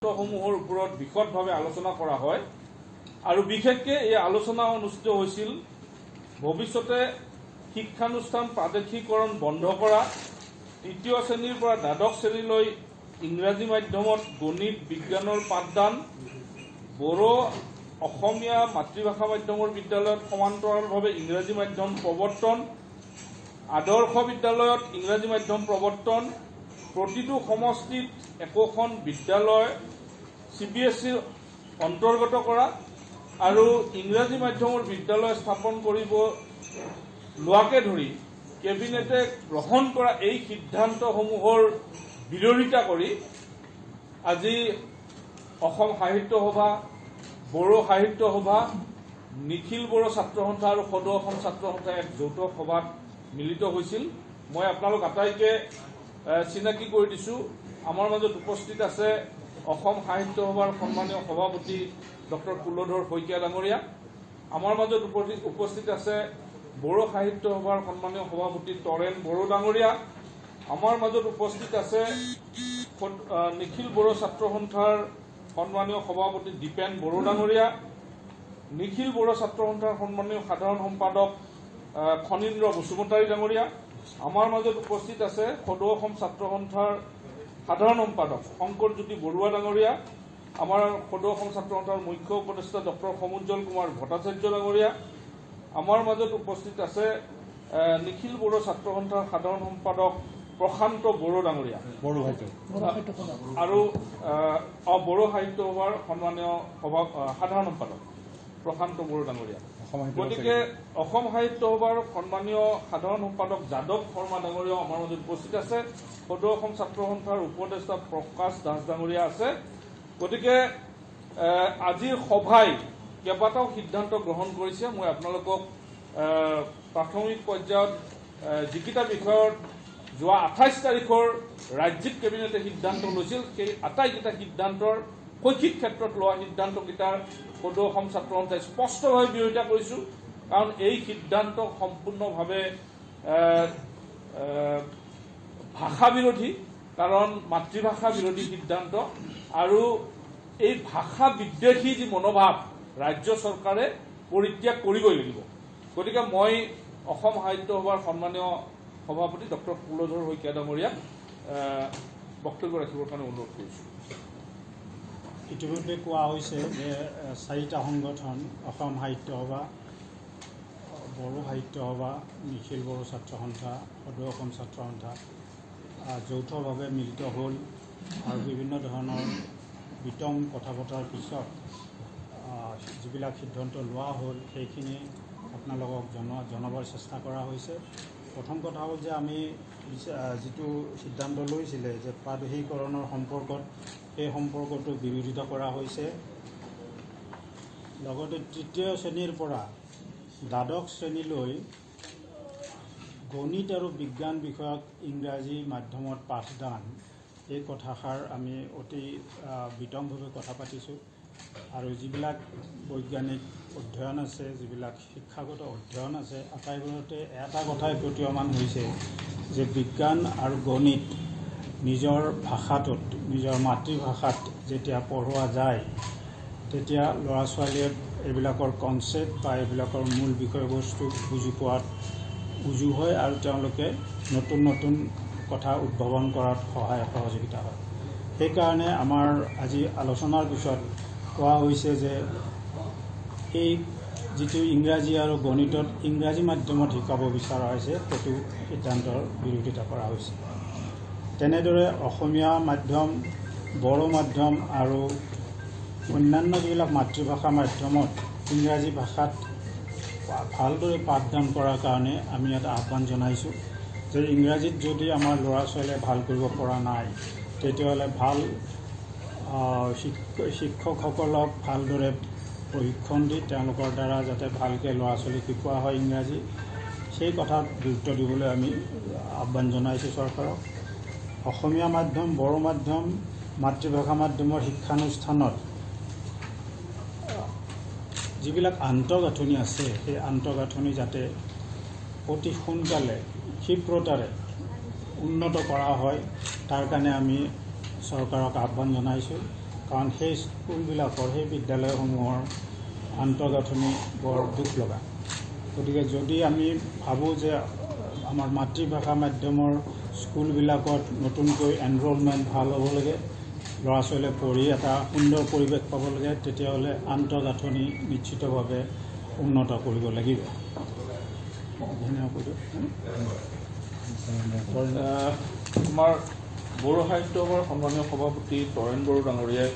সমূহৰ ওপৰত বিশদভাৱে আলোচনা কৰা হয় আৰু বিশেষকৈ এই আলোচনা অনুষ্ঠিত হৈছিল ভৱিষ্যতে শিক্ষানুষ্ঠান প্ৰাদেশিকৰণ বন্ধ কৰা, তৃতীয় শ্ৰেণীৰ পৰা দ্বাদশ শ্ৰেণীলৈ ইংৰাজী মাধ্যমত গণিত বিজ্ঞানৰ পাঠদান, বড়ো অসমীয়া মাতৃভাষা মাধ্যমৰ বিদ্যালয়ত সমান্তৰালভাৱে ইংৰাজী মাধ্যম প্ৰৱৰ্তন, আদৰ্শ বিদ্যালয়ত ইংৰাজী মাধ্যম প্ৰৱৰ্তন, প্ৰতিটো সমষ্টিত একোখন বিদ্যালয় CBSEৰ অন্তৰ্গত কৰা আৰু ইংৰাজী মাধ্যমৰ বিদ্যালয় স্থাপন কৰিব লোৱাকে ধৰি কেবিনেটে গ্ৰহণ কৰা এই সিদ্ধান্তসমূহৰ বিৰোধিতা কৰি আজি অসম সাহিত্য সভা, বড়ো সাহিত্য সভা, নিখিল বড়ো ছাত্ৰ সন্থা আৰু সদৌ অসম ছাত্ৰ সন্থাই এক যৌথ সভাত মিলিত হৈছিল। মই আপোনালোক আটাইকে চিনাকি কৰি দিছো। আমাৰ মাজত উপস্থিত আছে অসম সাহিত্য সভাৰ সন্মানীয় সভাপতি ডক্টৰ কুলধৰ শইকীয়া ডাঙৰীয়া। আমাৰ মাজত উপস্থিত আছে বড়ো সাহিত্য সভাৰ সন্মানীয় সভাপতি তৰেণ বড়ো ডাঙৰীয়া। আমাৰ মাজত উপস্থিত আছে নিখিল বড়ো ছাত্ৰ সন্থাৰ সন্মানীয় সভাপতি দীপেন বড়ো ডাঙৰীয়া, নিখিল বড়ো ছাত্ৰ সন্থাৰ সন্মানীয় সাধাৰণ সম্পাদক খনীন্দ্ৰ বসুমতাৰী ডাঙৰীয়া। আমাৰ মাজত উপস্থিত আছে সদৌ অসম ছাত্ৰ সন্থাৰ সাধাৰণ সম্পাদক শংকৰজ্যোতি বৰুৱা ডাঙৰীয়া, আমাৰ সদৌ অসম ছাত্ৰ সন্থাৰ মুখ্য উপদেষ্টা ডক্টৰ সমুজ্জ্বল কুমাৰ ভট্টাচাৰ্য ডাঙৰীয়া। আমাৰ মাজত উপস্থিত আছে নিখিল বড়ো ছাত্ৰ সন্থাৰ সাধাৰণ সম্পাদক প্ৰশান্ত বড়ো ডাঙৰীয়া আৰু বড়ো সাহিত্য সভাৰ সন্মানীয় সাধাৰণ সম্পাদক প্ৰশান্ত বড়ো ডাঙৰীয়া। গতিকে অসম সাহিত্য সভাৰ সন্মানীয় সাধাৰণ সম্পাদক যাদৱ শৰ্মা ডাঙৰীয়াও আমাৰ মাজত উপস্থিত আছে। সদৌ অসম ছাত্ৰ সন্থাৰ উপদেষ্টা প্ৰকাশ দাস ডাঙৰীয়া আছে। গতিকে আজিৰ সভাই কেইবাটাও সিদ্ধান্ত গ্ৰহণ কৰিছে। মই আপোনালোকক প্ৰাথমিক পৰ্যায়ত যিকেইটা বিষয়ত যোৱা 28 তাৰিখৰ ৰাজ্যিক কেবিনেটে সিদ্ধান্ত লৈছিল, সেই আটাইকেইটা সিদ্ধান্তৰ শৈক্ষিক ক্ষেত্ৰত লোৱা সিদ্ধান্তকেইটাৰ সদৌ অসম ছাত্ৰ সন্থাই স্পষ্টভাৱে বিৰোধিতা কৰিছোঁ। কাৰণ এই সিদ্ধান্ত সম্পূৰ্ণভাৱে ভাষা বিৰোধী, কাৰণ মাতৃভাষা বিৰোধী সিদ্ধান্ত আৰু এই ভাষা বিদ্বেষী যি মনোভাৱ ৰাজ্য চৰকাৰে পৰিত্যাগ কৰিবই লাগিব। গতিকে মই অসম সাহিত্য সভাৰ সন্মানীয় সভাপতি ডক্টৰ কুলধৰ শইকীয়া ডাঙৰীয়াক বক্তব্য ৰাখিবৰ কাৰণে অনুৰোধ কৰিছোঁ। ইতিমধ্যে কোৱা হৈছে যে 4টা সংগঠন অসম সাহিত্য সভা, বড়ো সাহিত্য সভা, নিখিল বড়ো ছাত্ৰ সন্থা, সদৌ অসম ছাত্ৰ সন্থা যৌথভাৱে মিলিত হ'ল আৰু বিভিন্ন ধৰণৰ বিতং কথা পতাৰ পিছত যিবিলাক সিদ্ধান্ত লোৱা হ'ল সেইখিনি আপোনালোকক জনাবৰ চেষ্টা কৰা হৈছে। প্ৰথম কথা হ'ল যে আমি যিটো সিদ্ধান্ত লৈছিলে যে প্ৰাদেশিকৰণৰ সম্পৰ্কত, সেই সম্পৰ্কটো বিৰোধিতা কৰা হৈছে। লগতে তৃতীয় শ্ৰেণীৰ পৰা দ্বাদশ শ্ৰেণীলৈ গণিত আৰু বিজ্ঞান বিষয়ক ইংৰাজী মাধ্যমত পাঠদান, এই কথাষাৰ আমি অতি বিতংভাৱে কথা পাতিছোঁ। আৰু যিবিলাক বৈজ্ঞানিক অধ্যয়ন আছে, যিবিলাক শিক্ষাগত অধ্যয়ন আছে, আটাইবোৰতে এটা কথাই প্ৰতীয়মান হৈছে যে বিজ্ঞান আৰু গণিত নিজৰ ভাষাটোত, নিজৰ মাতৃভাষাত যেতিয়া পঢ়োৱা যায়, তেতিয়া ল'ৰা ছোৱালীয়ে এইবিলাকৰ কনচেপ্ট বা এইবিলাকৰ মূল বিষয়বস্তু বুজি পোৱাত উজু হয় আৰু তেওঁলোকে নতুন নতুন কথা উদ্ভাৱন কৰাত সহযোগিতা হয়। সেইকাৰণে আমাৰ আজি আলোচনাৰ পিছত কোৱা হৈছে যে এই যিটো ইংৰাজী আৰু গণিতত ইংৰাজী মাধ্যমত শিকাব বিচৰা হৈছে, সেইটো সিদ্ধান্তৰ বিৰোধিতা কৰা হৈছে। তেনেদৰে অসমীয়া মাধ্যম, বড়ো মাধ্যম আৰু অন্যান্য যিবিলাক মাতৃভাষা মাধ্যমত ইংৰাজী ভাষাত ভালদৰে পাঠদান কৰাৰ কাৰণে আমি এটা আহ্বান জনাইছোঁ যে ইংৰাজীত যদি আমাৰ ল'ৰা ছোৱালীয়ে ভাল কৰিব পৰা নাই, তেতিয়াহ'লে ভাল শিক্ষকসকলক ভালদৰে প্ৰশিক্ষণ দি তেওঁলোকৰ দ্বাৰা যাতে ভালকৈ ল'ৰা ছোৱালীক শিকোৱা হয় ইংৰাজী, সেই কথাত গুৰুত্ব দিবলৈ আমি আহ্বান জনাইছোঁ চৰকাৰক। অসমীয়া মাধ্যম, বড়ো মাধ্যম, মাতৃভাষা মাধ্যমৰ শিক্ষানুষ্ঠানত যিবিলাক আন্তঃগাঁথনি আছে, সেই আন্তঃগাঁথনি যাতে অতি সোনকালে ক্ষীপ্ৰতাৰে উন্নত কৰা হয়, তাৰ কাৰণে আমি চৰকাৰক আহ্বান জনাইছোঁ। কাৰণ সেই স্কুলবিলাকৰ সেই বিদ্যালয়সমূহৰ আন্তঃগাঁথনি বৰ দুখ লগা। গতিকে যদি আমি ভাবোঁ যে আমাৰ মাতৃভাষা মাধ্যমৰ স্কুলবিলাকত নতুনকৈ এনৰলমেণ্ট ভাল হ'ব লাগে, ল'ৰা ছোৱালীয়ে পঢ়ি এটা সুন্দৰ পৰিৱেশ পাব লাগে, তেতিয়াহ'লে আন্তঃগাঁথনি নিশ্চিতভাৱে উন্নত কৰিব লাগিব। আমাৰ বড়ো সাহিত্য সভাৰ সন্মানীয় সভাপতি তৰেণ বড়ো ডাঙৰীয়াই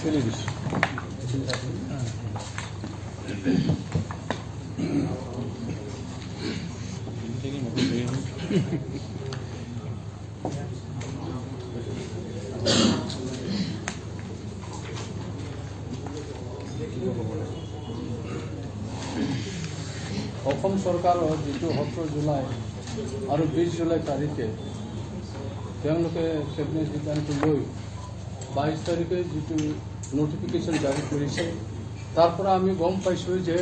ঠেলি দিছে। অসম চৰকাৰৰ যিটো 17 জুলাই আৰু 20 জুলাই তাৰিখে তেওঁলোকে কেবিনেট সিদ্ধান্ত লৈ 22 তাৰিখে যিটো নটিফিকেশ্যন জাৰি কৰিছে, তাৰ পৰা আমি গম পাইছোঁ যে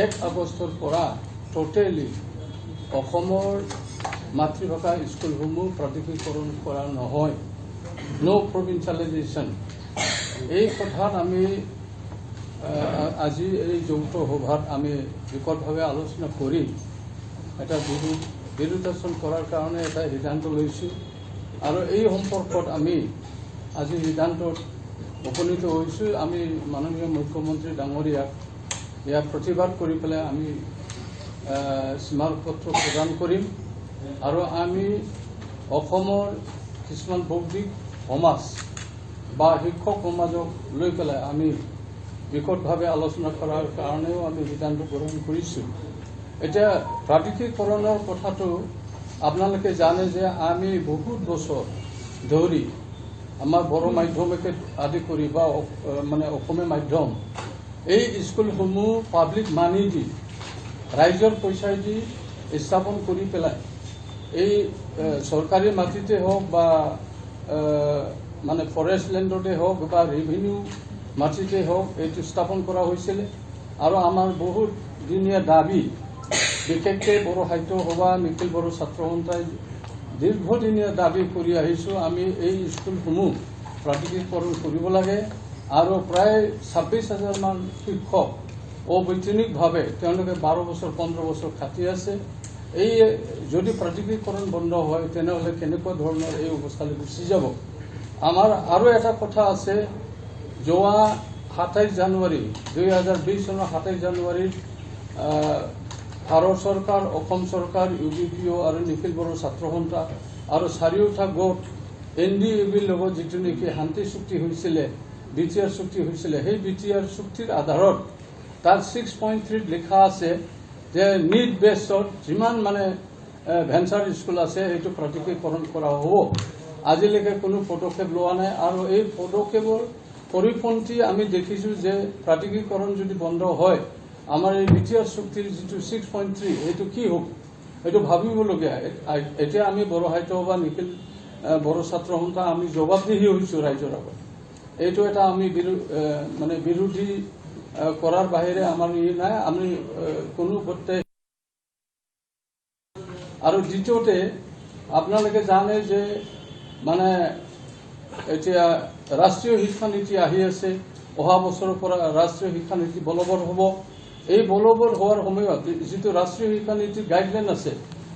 1 আগষ্টৰ পৰা টোটেলি অসমৰ মাতৃভাষা স্কুলসমূহ প্ৰাদেশিকৰণ কৰা নহয়, ন' প্ৰভিন্সিয়েলাইজেশ্যন। এই কথাত আমি আজি এই যৌথ সভাত আমি বিকটভাৱে আলোচনা কৰি এটা বিৰোধাচৰণ কৰাৰ কাৰণে এটা সিদ্ধান্ত লৈছোঁ আৰু এই সম্পৰ্কত আমি আজি সিদ্ধান্তত উপনীত হৈছোঁ। আমি মাননীয় মুখ্যমন্ত্ৰী ডাঙৰীয়াক ইয়াক প্ৰতিবাদ কৰি পেলাই আমি স্মাৰকপত্ৰ প্ৰদান কৰিম আৰু আমি অসমৰ কিছুমান বৌদ্ধিক সমাজ বা শিক্ষক সমাজক লৈ পেলাই আমি বিকটভাৱে আলোচনা কৰাৰ কাৰণেও আমি সিদ্ধান্ত গ্ৰহণ কৰিছোঁ। এতিয়া প্ৰাদেশিকৰণৰ কথাটো আপোনালোকে জানে যে আমি বহুত বছৰ ধৰি আমাৰ বড়ো মাধ্যমকে আদি কৰি বা মানে অসমীয়া মাধ্যম এই স্কুলসমূহ পাব্লিক মানি দি ৰাইজৰ পইচা দি স্থাপন কৰি পেলাই এই চৰকাৰী মাটিতে হওক বা মানে ফৰেষ্ট লেণ্ডতে হওক বা ৰেভিনিউ মাটিতে হওক এইটো স্থাপন কৰা হৈছিলে আৰু আমাৰ বহুত দিনীয়া দাবী, বিশেষকৈ বড়ো সাহিত্য সভা নিখিল বড়ো ছাত্ৰ সন্থাই দীৰ্ঘদিনীয়া দাবী কৰি আহিছোঁ। আমি এই স্কুলসমূহ প্ৰাদেশিকৰণ কৰিব লাগে আৰু প্ৰায় 26,000 মান শিক্ষক অবৈতনিকভাৱে তেওঁলোকে 12 বছৰ 15 বছৰ খাটি আছে। এই যদি প্ৰাদেশিকৰণ বন্ধ হয় তেনেহ'লে কেনেকুৱা ধৰণৰ এই অৱস্থালৈ গুচি যাব। আমাৰ আৰু এটা কথা আছে, যোৱা 27 জানুৱাৰী 2020 চনৰ 27 জানুৱাৰীত ভাৰত চৰকাৰ, অসম চৰকাৰ, UBPO আৰু নিখিল বড়ো ছাত্ৰ সন্থা আৰু চাৰিওটা গোট NDABৰ লগত যিটো নেকি শান্তি চুক্তি হৈছিলে, BTR চুক্তি হৈছিলে, সেই BTR চুক্তিৰ আধাৰত তাত 6.3 লিখা আছে যে নিড বেছত যিমান মানে ভেঞ্চাৰ স্কুল আছে সেইটো প্ৰাদেশিকৰণ কৰা হ'ব। আজিলৈকে কোনো পদক্ষেপ লোৱা নাই আৰু এই পদক্ষেপৰ পৰিপন্থী আমি দেখিছোঁ যে প্ৰাদেশিকৰণ যদি বন্ধ হয় আমাৰ এই BTR চুক্তিৰ যিটো 6.3 এইটো কি হ'ব, এইটো ভাবিবলগীয়া। এতিয়া আমি বড়ো সাহিত্য সভা নিখিল বড়ো ছাত্ৰ সন্থা আমি জবাবদিহি হৈছোঁ ৰাইজৰ আগত। এইটো এটা আমি মানে বিৰোধী কৰাৰ বাহিৰে আমাৰ ই নাই, আমি কোনো প্ৰত্যেক। আৰু দ্বিতীয়তে আপোনালোকে জানে যে মানে এতিয়া ৰাষ্ট্ৰীয় শিক্ষানীতি আহি আছে, অহা বছৰৰ পৰা ৰাষ্ট্ৰীয় শিক্ষানীতি বলবৎ হ'ব। এই বলবৎ হোৱাৰ সময়ত যিটো ৰাষ্ট্ৰীয় শিক্ষানীতিৰ গাইডলাইন আছে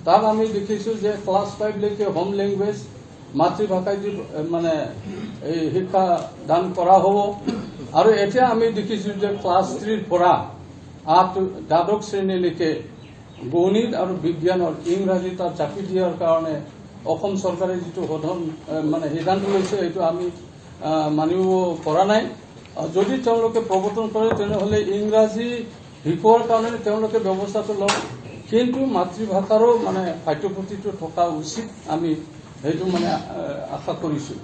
তাত আমি দেখিছোঁ যে ক্লাছ 5লৈকে হোম লেংগুৱেজ মাতৃভাষাই দি মানে এই শিক্ষা দান কৰা হ'ব। আৰু এতিয়া আমি দেখিছোঁ যে ক্লাছ 3ৰ পৰা 8 দ্বাদশ শ্ৰেণীলৈকে গণিত আৰু বিজ্ঞানৰ ইংৰাজী তাত চাপি দিয়াৰ কাৰণে অসম চৰকাৰে যিটো মানে সিদ্ধান্ত লৈছে সেইটো আমি মানিব পৰা নাই। যদি তেওঁলোকে প্ৰৱৰ্তন কৰে তেনেহ'লে ইংৰাজী শিকোৱাৰ কাৰণে তেওঁলোকে ব্যৱস্থাটো লওক, কিন্তু মাতৃভাষাৰো মানে পাঠ্যপুথিটো থকা উচিত, আমি সেইটো মানে আশা কৰিছোঁ।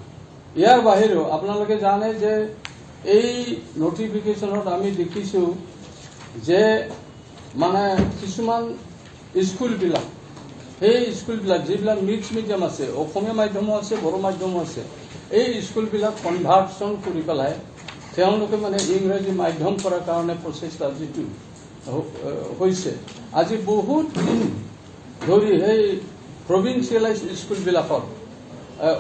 ইয়াৰ বাহিৰেও আপোনালোকে জানে যে এই নটিফিকেশ্যনত আমি দেখিছোঁ যে মানে কিছুমান স্কুলবিলাক, সেই স্কুলবিলাক যিবিলাক মিক্স মিডিয়াম আছে, অসমীয়া মাধ্যমো আছে, বড়ো মাধ্যমো আছে, এই স্কুলবিলাক কনভাৰ্চন কৰি পেলাই তেওঁলোকে মানে ইংৰাজী মাধ্যম কৰাৰ কাৰণে প্ৰচেষ্টা যিটো হৈছে। আজি বহুত দিন ধৰি সেই প্ৰভিন্সিয়েলাইজ স্কুলবিলাকত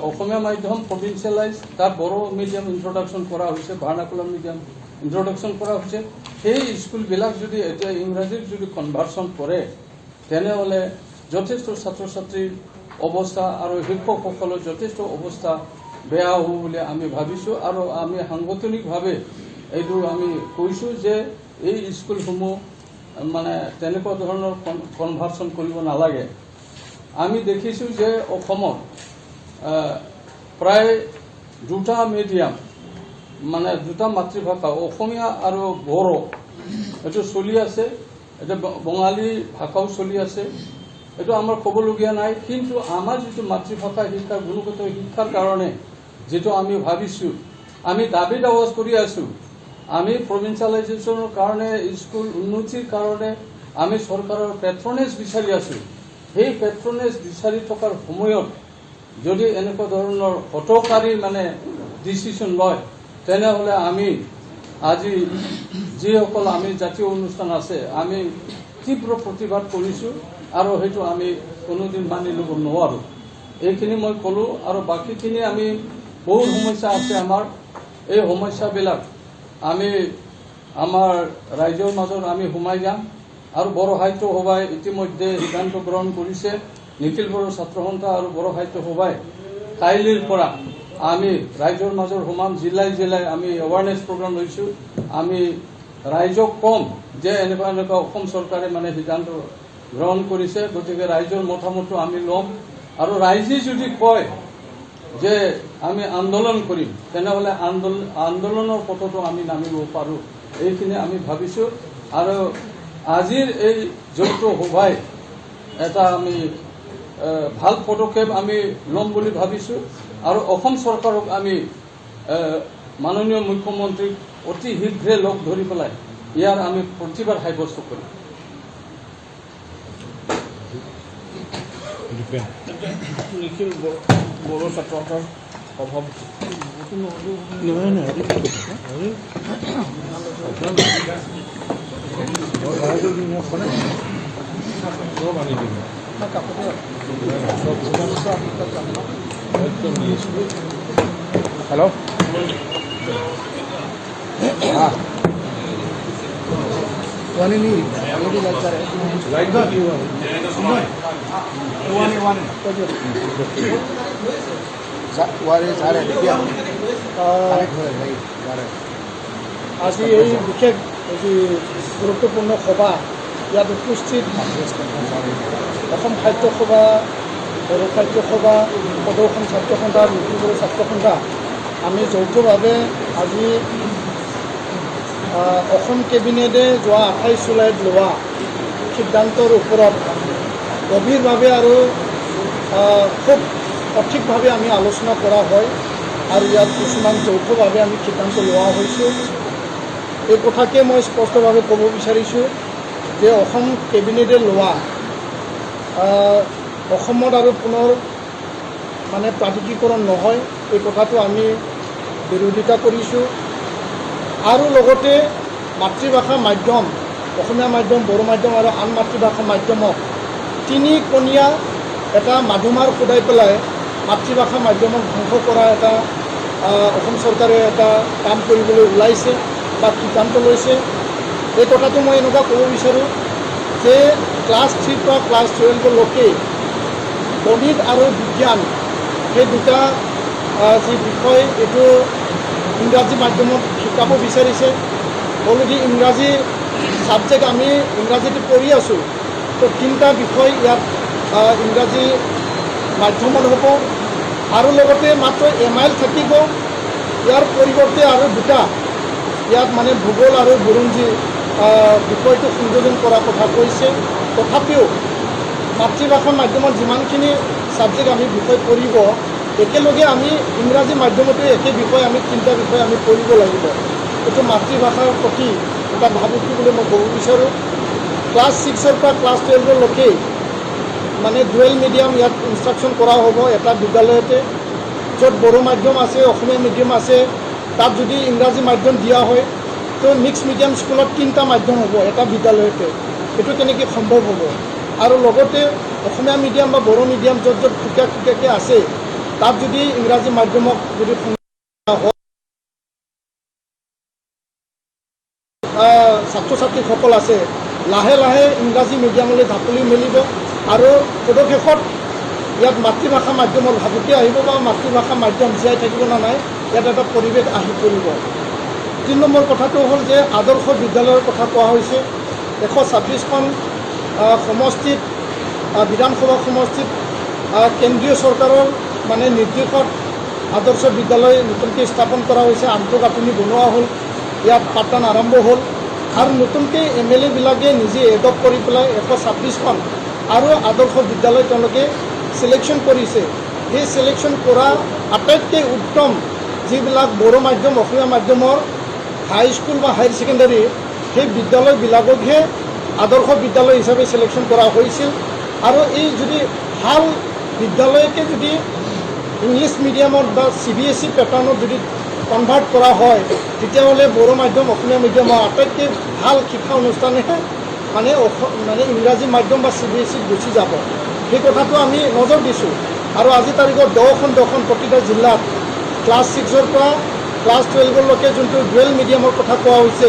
অসমীয়া মাধ্যম প্ৰভিন্সিয়েলাইজ তাত বড়ো মিডিয়াম ইন্ট্ৰডাকশ্যন কৰা হৈছে, ভাৰ্নাকুলাৰ মিডিয়াম ইন্ট্ৰডাকশ্যন কৰা হৈছে। সেই স্কুলবিলাক যদি এতিয়া ইংৰাজীত যদি কনভাৰ্চন কৰে তেনেহ'লে যথেষ্ট ছাত্ৰ ছাত্ৰীৰ অৱস্থা আৰু শিক্ষকসকলৰ যথেষ্ট অৱস্থা বেয়া হ'ব বুলি আমি ভাবিছোঁ। আৰু আমি সাংগঠনিকভাৱে এইটো আমি কৈছোঁ যে এই স্কুলসমূহ মানে তেনেকুৱা ধৰণৰ কনভাৰ্চন কৰিব নালাগে। আমি দেখিছোঁ যে অসমত প্ৰায় দুটা মিডিয়াম মানে দুটা মাতৃভাষা অসমীয়া আৰু বড়ো এইটো চলি আছে, এটা বঙালী ভাষাও চলি আছে, এইটো আমাৰ ক'বলগীয়া নাই। কিন্তু আমাৰ যিটো মাতৃভাষা শিক্ষাৰ গুণগত শিক্ষাৰ কাৰণে যিটো আমি ভাবিছোঁ, আমি দাবী দাৱাজ কৰি আছোঁ, আমি প্ৰভিন্সিয়েলাইজেশ্যনৰ কাৰণে স্কুল উন্নতিৰ কাৰণে আমি চৰকাৰৰ পেট্ৰনেজ বিচাৰি আছোঁ। সেই পেট্ৰনেজ বিচাৰি থকাৰ সময়ত যদি এনেকুৱা ধৰণৰ হঠকাৰী মানে ডিচিশ্যন লয় তেনেহ'লে আমি আজি যিসকল আমি জাতীয় অনুষ্ঠান আছে আমি তীব্ৰ প্ৰতিবাদ কৰিছোঁ আৰু সেইটো আমি কোনোদিন মানি ল'ব নোৱাৰোঁ। এইখিনি মই ক'লোঁ। আৰু বাকীখিনি আমি বহুত সমস্যা আছে আমাৰ, এই সমস্যাবিলাক আমি আমাৰ ৰাইজৰ মাজত আমি সোমাই যাম। আৰু বড়ো সাহিত্য সভাই ইতিমধ্যে সিদ্ধান্ত গ্ৰহণ কৰিছে, নিখিল বড়ো ছাত্ৰ সন্থা আৰু বড়ো সাহিত্য সভাই কাইলৈৰ পৰা আমি ৰাইজৰ মাজত সোমাম। জিলাই জিলাই আমি এৱাৰনেছ প্ৰগ্ৰাম লৈছোঁ। আমি ৰাইজক কম যে এনেকুৱা এনেকুৱা অসম চৰকাৰে মানে সিদ্ধান্ত গ্ৰহণ কৰিছে, গতিকে ৰাইজৰ মতামতটো আমি ল'ম। আৰু ৰাইজে যদি কয় যে আমি আন্দোলন কৰিম তেনেহ'লে আন্দোলনৰ পথতো আমি নামিব পাৰোঁ, এইখিনি আমি ভাবিছোঁ। আৰু আজিৰ এই যৌথ সভাই এটা আমি ভাল পদক্ষেপ আমি ল'ম বুলি ভাবিছোঁ। আৰু অসম চৰকাৰক আমি মাননীয় মুখ্যমন্ত্ৰীক অতি শীঘ্ৰে লগ ধৰি পেলাই ইয়াৰ আমি প্ৰতিবাদ সাব্যস্ত কৰিম। নিখিল বড়ো ছাত্ৰ সন্থাৰ অভাৱ हेलो हाँ वानी नहीं ये लगता है लाइट का वारे सारे क्या আজি এই বিশেষ এটি গুৰুত্বপূৰ্ণ সভা ইয়াত উপস্থিত অসম সাহিত্য সভা, বড়ো সাহিত্য সভা, প্ৰদৰ্শন ছাত্ৰ সন্থা, নিখিল বড়ো ছাত্ৰ সন্থা আমি যৌথভাৱে আজি অসম কেবিনেটে যোৱা 28 জুলাইত লোৱা সিদ্ধান্তৰ ওপৰত গভীৰভাৱে আৰু খুব সঠিকভাৱে আমি আলোচনা কৰা হয় আৰু ইয়াত কিছুমান যৌথভাৱে আমি সিদ্ধান্ত লোৱা হৈছোঁ। এই কথাকে মই স্পষ্টভাৱে ক'ব বিচাৰিছোঁ যে অসম কেবিনেটে লোৱা অসমত আৰু পুনৰ মানে প্ৰাদেশিকৰণ নহয় এই কথাটো আমি বিৰোধিতা কৰিছোঁ। আৰু লগতে মাতৃভাষা মাধ্যম অসমীয়া মাধ্যম, বড়ো মাধ্যম আৰু আন মাতৃভাষা মাধ্যমক তিনিকণীয়া এটা মাধুমাৰ সদাই পেলাই মাতৃভাষা মাধ্যমক ধ্বংস কৰা এটা অসম চৰকাৰে এটা কাম কৰিবলৈ ওলাইছে বা সিদ্ধান্ত লৈছে। এই কথাটো মই এনেকুৱা ক'ব বিচাৰোঁ যে ক্লাছ 3 পৰা ক্লাছ 12লৈকে গণিত আৰু বিজ্ঞান সেই দুটা যি বিষয় এইটো ইংৰাজী মাধ্যমত শিকাব বিচাৰিছে। অলৰেডি ইংৰাজী ছাবজেক্ট আমি ইংৰাজীটো পঢ়ি আছোঁ, তো 3টা বিষয় ইয়াত ইংৰাজী মাধ্যমত হ'ব। আৰু লগতে মাত্ৰ এমাইল থাকিব, ইয়াৰ পৰিৱৰ্তে আৰু দুটা ইয়াত মানে ভূগোল আৰু বুৰঞ্জী বিষয়টো সংযোজন কৰা কথা কৈছে। তথাপিও মাতৃভাষা মাধ্যমত যিমানখিনি ছাবজেক্ট আমি বিষয় পঢ়িব, একেলগে আমি ইংৰাজী মাধ্যমতো একে বিষয় আমি 3টা বিষয় আমি পঢ়িব লাগিব। এইটো মাতৃভাষাৰ প্ৰতি এটা ভাবুকি বুলি মই ক'ব বিচাৰোঁ। ক্লাছ 6ৰ পৰা ক্লাছ 12লৈকে মানে ডুৱেল মিডিয়াম ইয়াত ইনষ্ট্ৰাকশ্যন কৰা হ'ব এটা বিদ্যালয়তে, য'ত বড়ো মাধ্যম আছে, অসমীয়া মিডিয়াম আছে, তাত যদি ইংৰাজী মাধ্যম দিয়া হয় তো মিক্স মিডিয়াম স্কুলত 3টা মাধ্যম হ'ব এটা বিদ্যালয়তে। এইটো কেনেকৈ সম্ভৱ হ'ব? আৰু লগতে অসমীয়া মিডিয়াম বা বড়ো মিডিয়াম য'ত য'ত খুকীয়াকৈ আছে তাত যদি ইংৰাজী মাধ্যমক যদি ছাত্ৰ ছাত্ৰীসকল আছে লাহে লাহে ইংৰাজী মিডিয়ামলৈ ঢাপলি মেলিব আৰু পদক্ষেপত ইয়াত মাতৃভাষা মাধ্যমৰ ভাবুকি আহিব বা মাতৃভাষা মাধ্যম জীয়াই থাকিব না নাই ইয়াত এটা পৰিৱেশ আহি পৰিব। 3 নম্বৰ কথাটো হ'ল যে আদৰ্শ বিদ্যালয়ৰ কথা কোৱা হৈছে। 126খন সমষ্টিত বিধানসভা সমষ্টিত কেন্দ্ৰীয় চৰকাৰৰ মানে নিৰ্দেশত আদৰ্শ বিদ্যালয় নতুনকৈ স্থাপন কৰা হৈছে। আন্তঃগাঁথনি বনোৱা হ'ল, ইয়াত পাঠদান আৰম্ভ হ'ল আৰু নতুনকৈ MLA বিলাকে নিজে এডপ্ট কৰি পেলাই 126খন আৰু আদৰ্শ বিদ্যালয় তেওঁলোকে চিলেকশ্যন কৰিছে। এই চিলেকশ্যন কৰা আটাইতকৈ উত্তম যিবিলাক বড়ো মাধ্যম অসমীয়া মাধ্যমৰ হাইস্কুল বা হায়াৰ ছেকেণ্ডাৰী সেই বিদ্যালয়বিলাককহে আদৰ্শ বিদ্যালয় হিচাপে চিলেকশ্যন কৰা হৈছিল। আৰু এই যদি ভাল বিদ্যালয়কে যদি ইংলিছ মিডিয়ামত বা CBSE পেটাৰ্ণত যদি কনভাৰ্ট কৰা হয় তেতিয়াহ'লে বড়ো মাধ্যম অসমীয়া মিডিয়ামৰ আটাইতকৈ ভাল শিক্ষা অনুষ্ঠানেহে মানে ইংৰাজী মাধ্যম বা CBSEত গুচি যাব। সেই কথাটো আমি নজৰ দিছোঁ আৰু আজি তাৰিখত 10খন প্ৰতিটা জিলাত ক্লাছ 6ৰ পৰা ক্লাছ 12লৈকে যোনটো ডুৱেল মিডিয়ামৰ কথা কোৱা হৈছে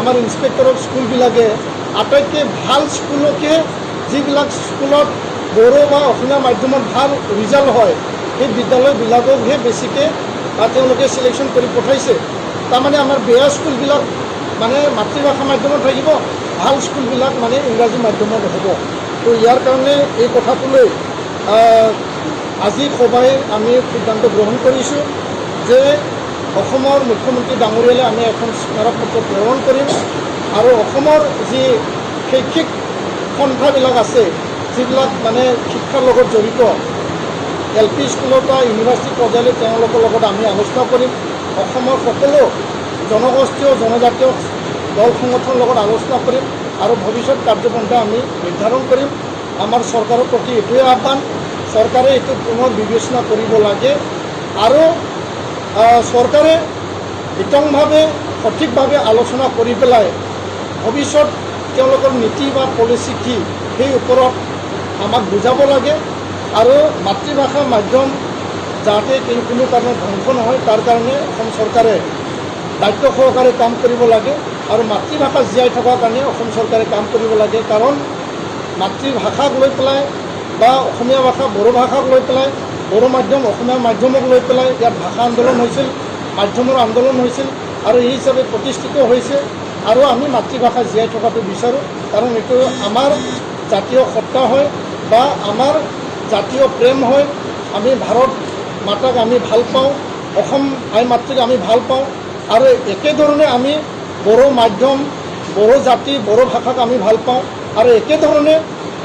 আমাৰ ইনস্পেক্টৰ অফ স্কুলবিলাকে আটাইতকৈ ভাল স্কুলকে যিবিলাক স্কুলত বড়ো বা অসমীয়া মাধ্যমত ভাল ৰিজাল্ট হয় সেই বিদ্যালয়বিলাককহে বেছিকৈ তেওঁলোকে চিলেকশ্যন কৰি পঠাইছে। তাৰমানে আমাৰ বেয়া স্কুলবিলাক মানে মাতৃভাষা মাধ্যমত থাকিব, ভাল স্কুলবিলাক মানে ইংৰাজী মাধ্যমত হ'ব। তো ইয়াৰ কাৰণে এই কথাটো লৈ আজি সভাই আমি সিদ্ধান্ত গ্ৰহণ কৰিছোঁ যে অসমৰ মুখ্যমন্ত্ৰী ডাঙৰীয়ালৈ আমি এখন স্মাৰকপত্ৰ প্ৰেৰণ কৰিম আৰু অসমৰ যি শৈক্ষিক পন্থাবিলাক আছে যিবিলাক মানে শিক্ষাৰ লগত জড়িত LP স্কুলৰ পৰা ইউনিভাৰ্চিটি পৰ্যায়লৈ তেওঁলোকৰ লগত আমি আলোচনা কৰিম। অসমৰ সকলো জনগোষ্ঠীয় জনজাতীয় দল সংগঠনৰ লগত আলোচনা কৰিম আৰু ভৱিষ্যত কাৰ্যপন্থা আমি নিৰ্ধাৰণ কৰিম। আমাৰ চৰকাৰৰ প্ৰতি এইটোৱে আহ্বান, চৰকাৰে এইটো পুনৰ বিবেচনা কৰিব লাগে আৰু চৰকাৰে বিতংভাৱে সঠিকভাৱে আলোচনা কৰি পেলাই ভৱিষ্যত তেওঁলোকৰ নীতি বা পলিচি কি সেই ওপৰত আমাক বুজাব লাগে আৰু মাতৃভাষা মাধ্যম যাতে কোনো কাৰণত ধ্বংস নহয় তাৰ কাৰণে অসম চৰকাৰে দায়িত্ব সহকাৰে কাম কৰিব লাগে আৰু মাতৃভাষা জীয়াই থকাৰ কাৰণে অসম চৰকাৰে কাম কৰিব লাগে। কাৰণ মাতৃভাষাক লৈ পেলাই বা অসমীয়া ভাষা বড়ো ভাষাক লৈ পেলাই বড়ো মাধ্যম অসমীয়া মাধ্যমক লৈ পেলাই ইয়াত ভাষা আন্দোলন হৈছিল, মাধ্যমৰ আন্দোলন হৈছিল আৰু এই হিচাপে প্ৰতিষ্ঠিত হৈছে। আৰু আমি মাতৃভাষা জীয়াই থকাটো বিচাৰোঁ কাৰণ এইটো আমাৰ জাতীয় সত্তা হয় বা আমাৰ জাতীয় প্ৰেম হয়। আমি ভাৰত মাতাক আমি ভাল পাওঁ, অসম আই মাতৃক আমি ভাল পাওঁ আৰু একেধৰণে আমি বড়ো মাধ্যম বড়ো জাতি বড়ো ভাষাক আমি ভাল পাওঁ আৰু একেধৰণে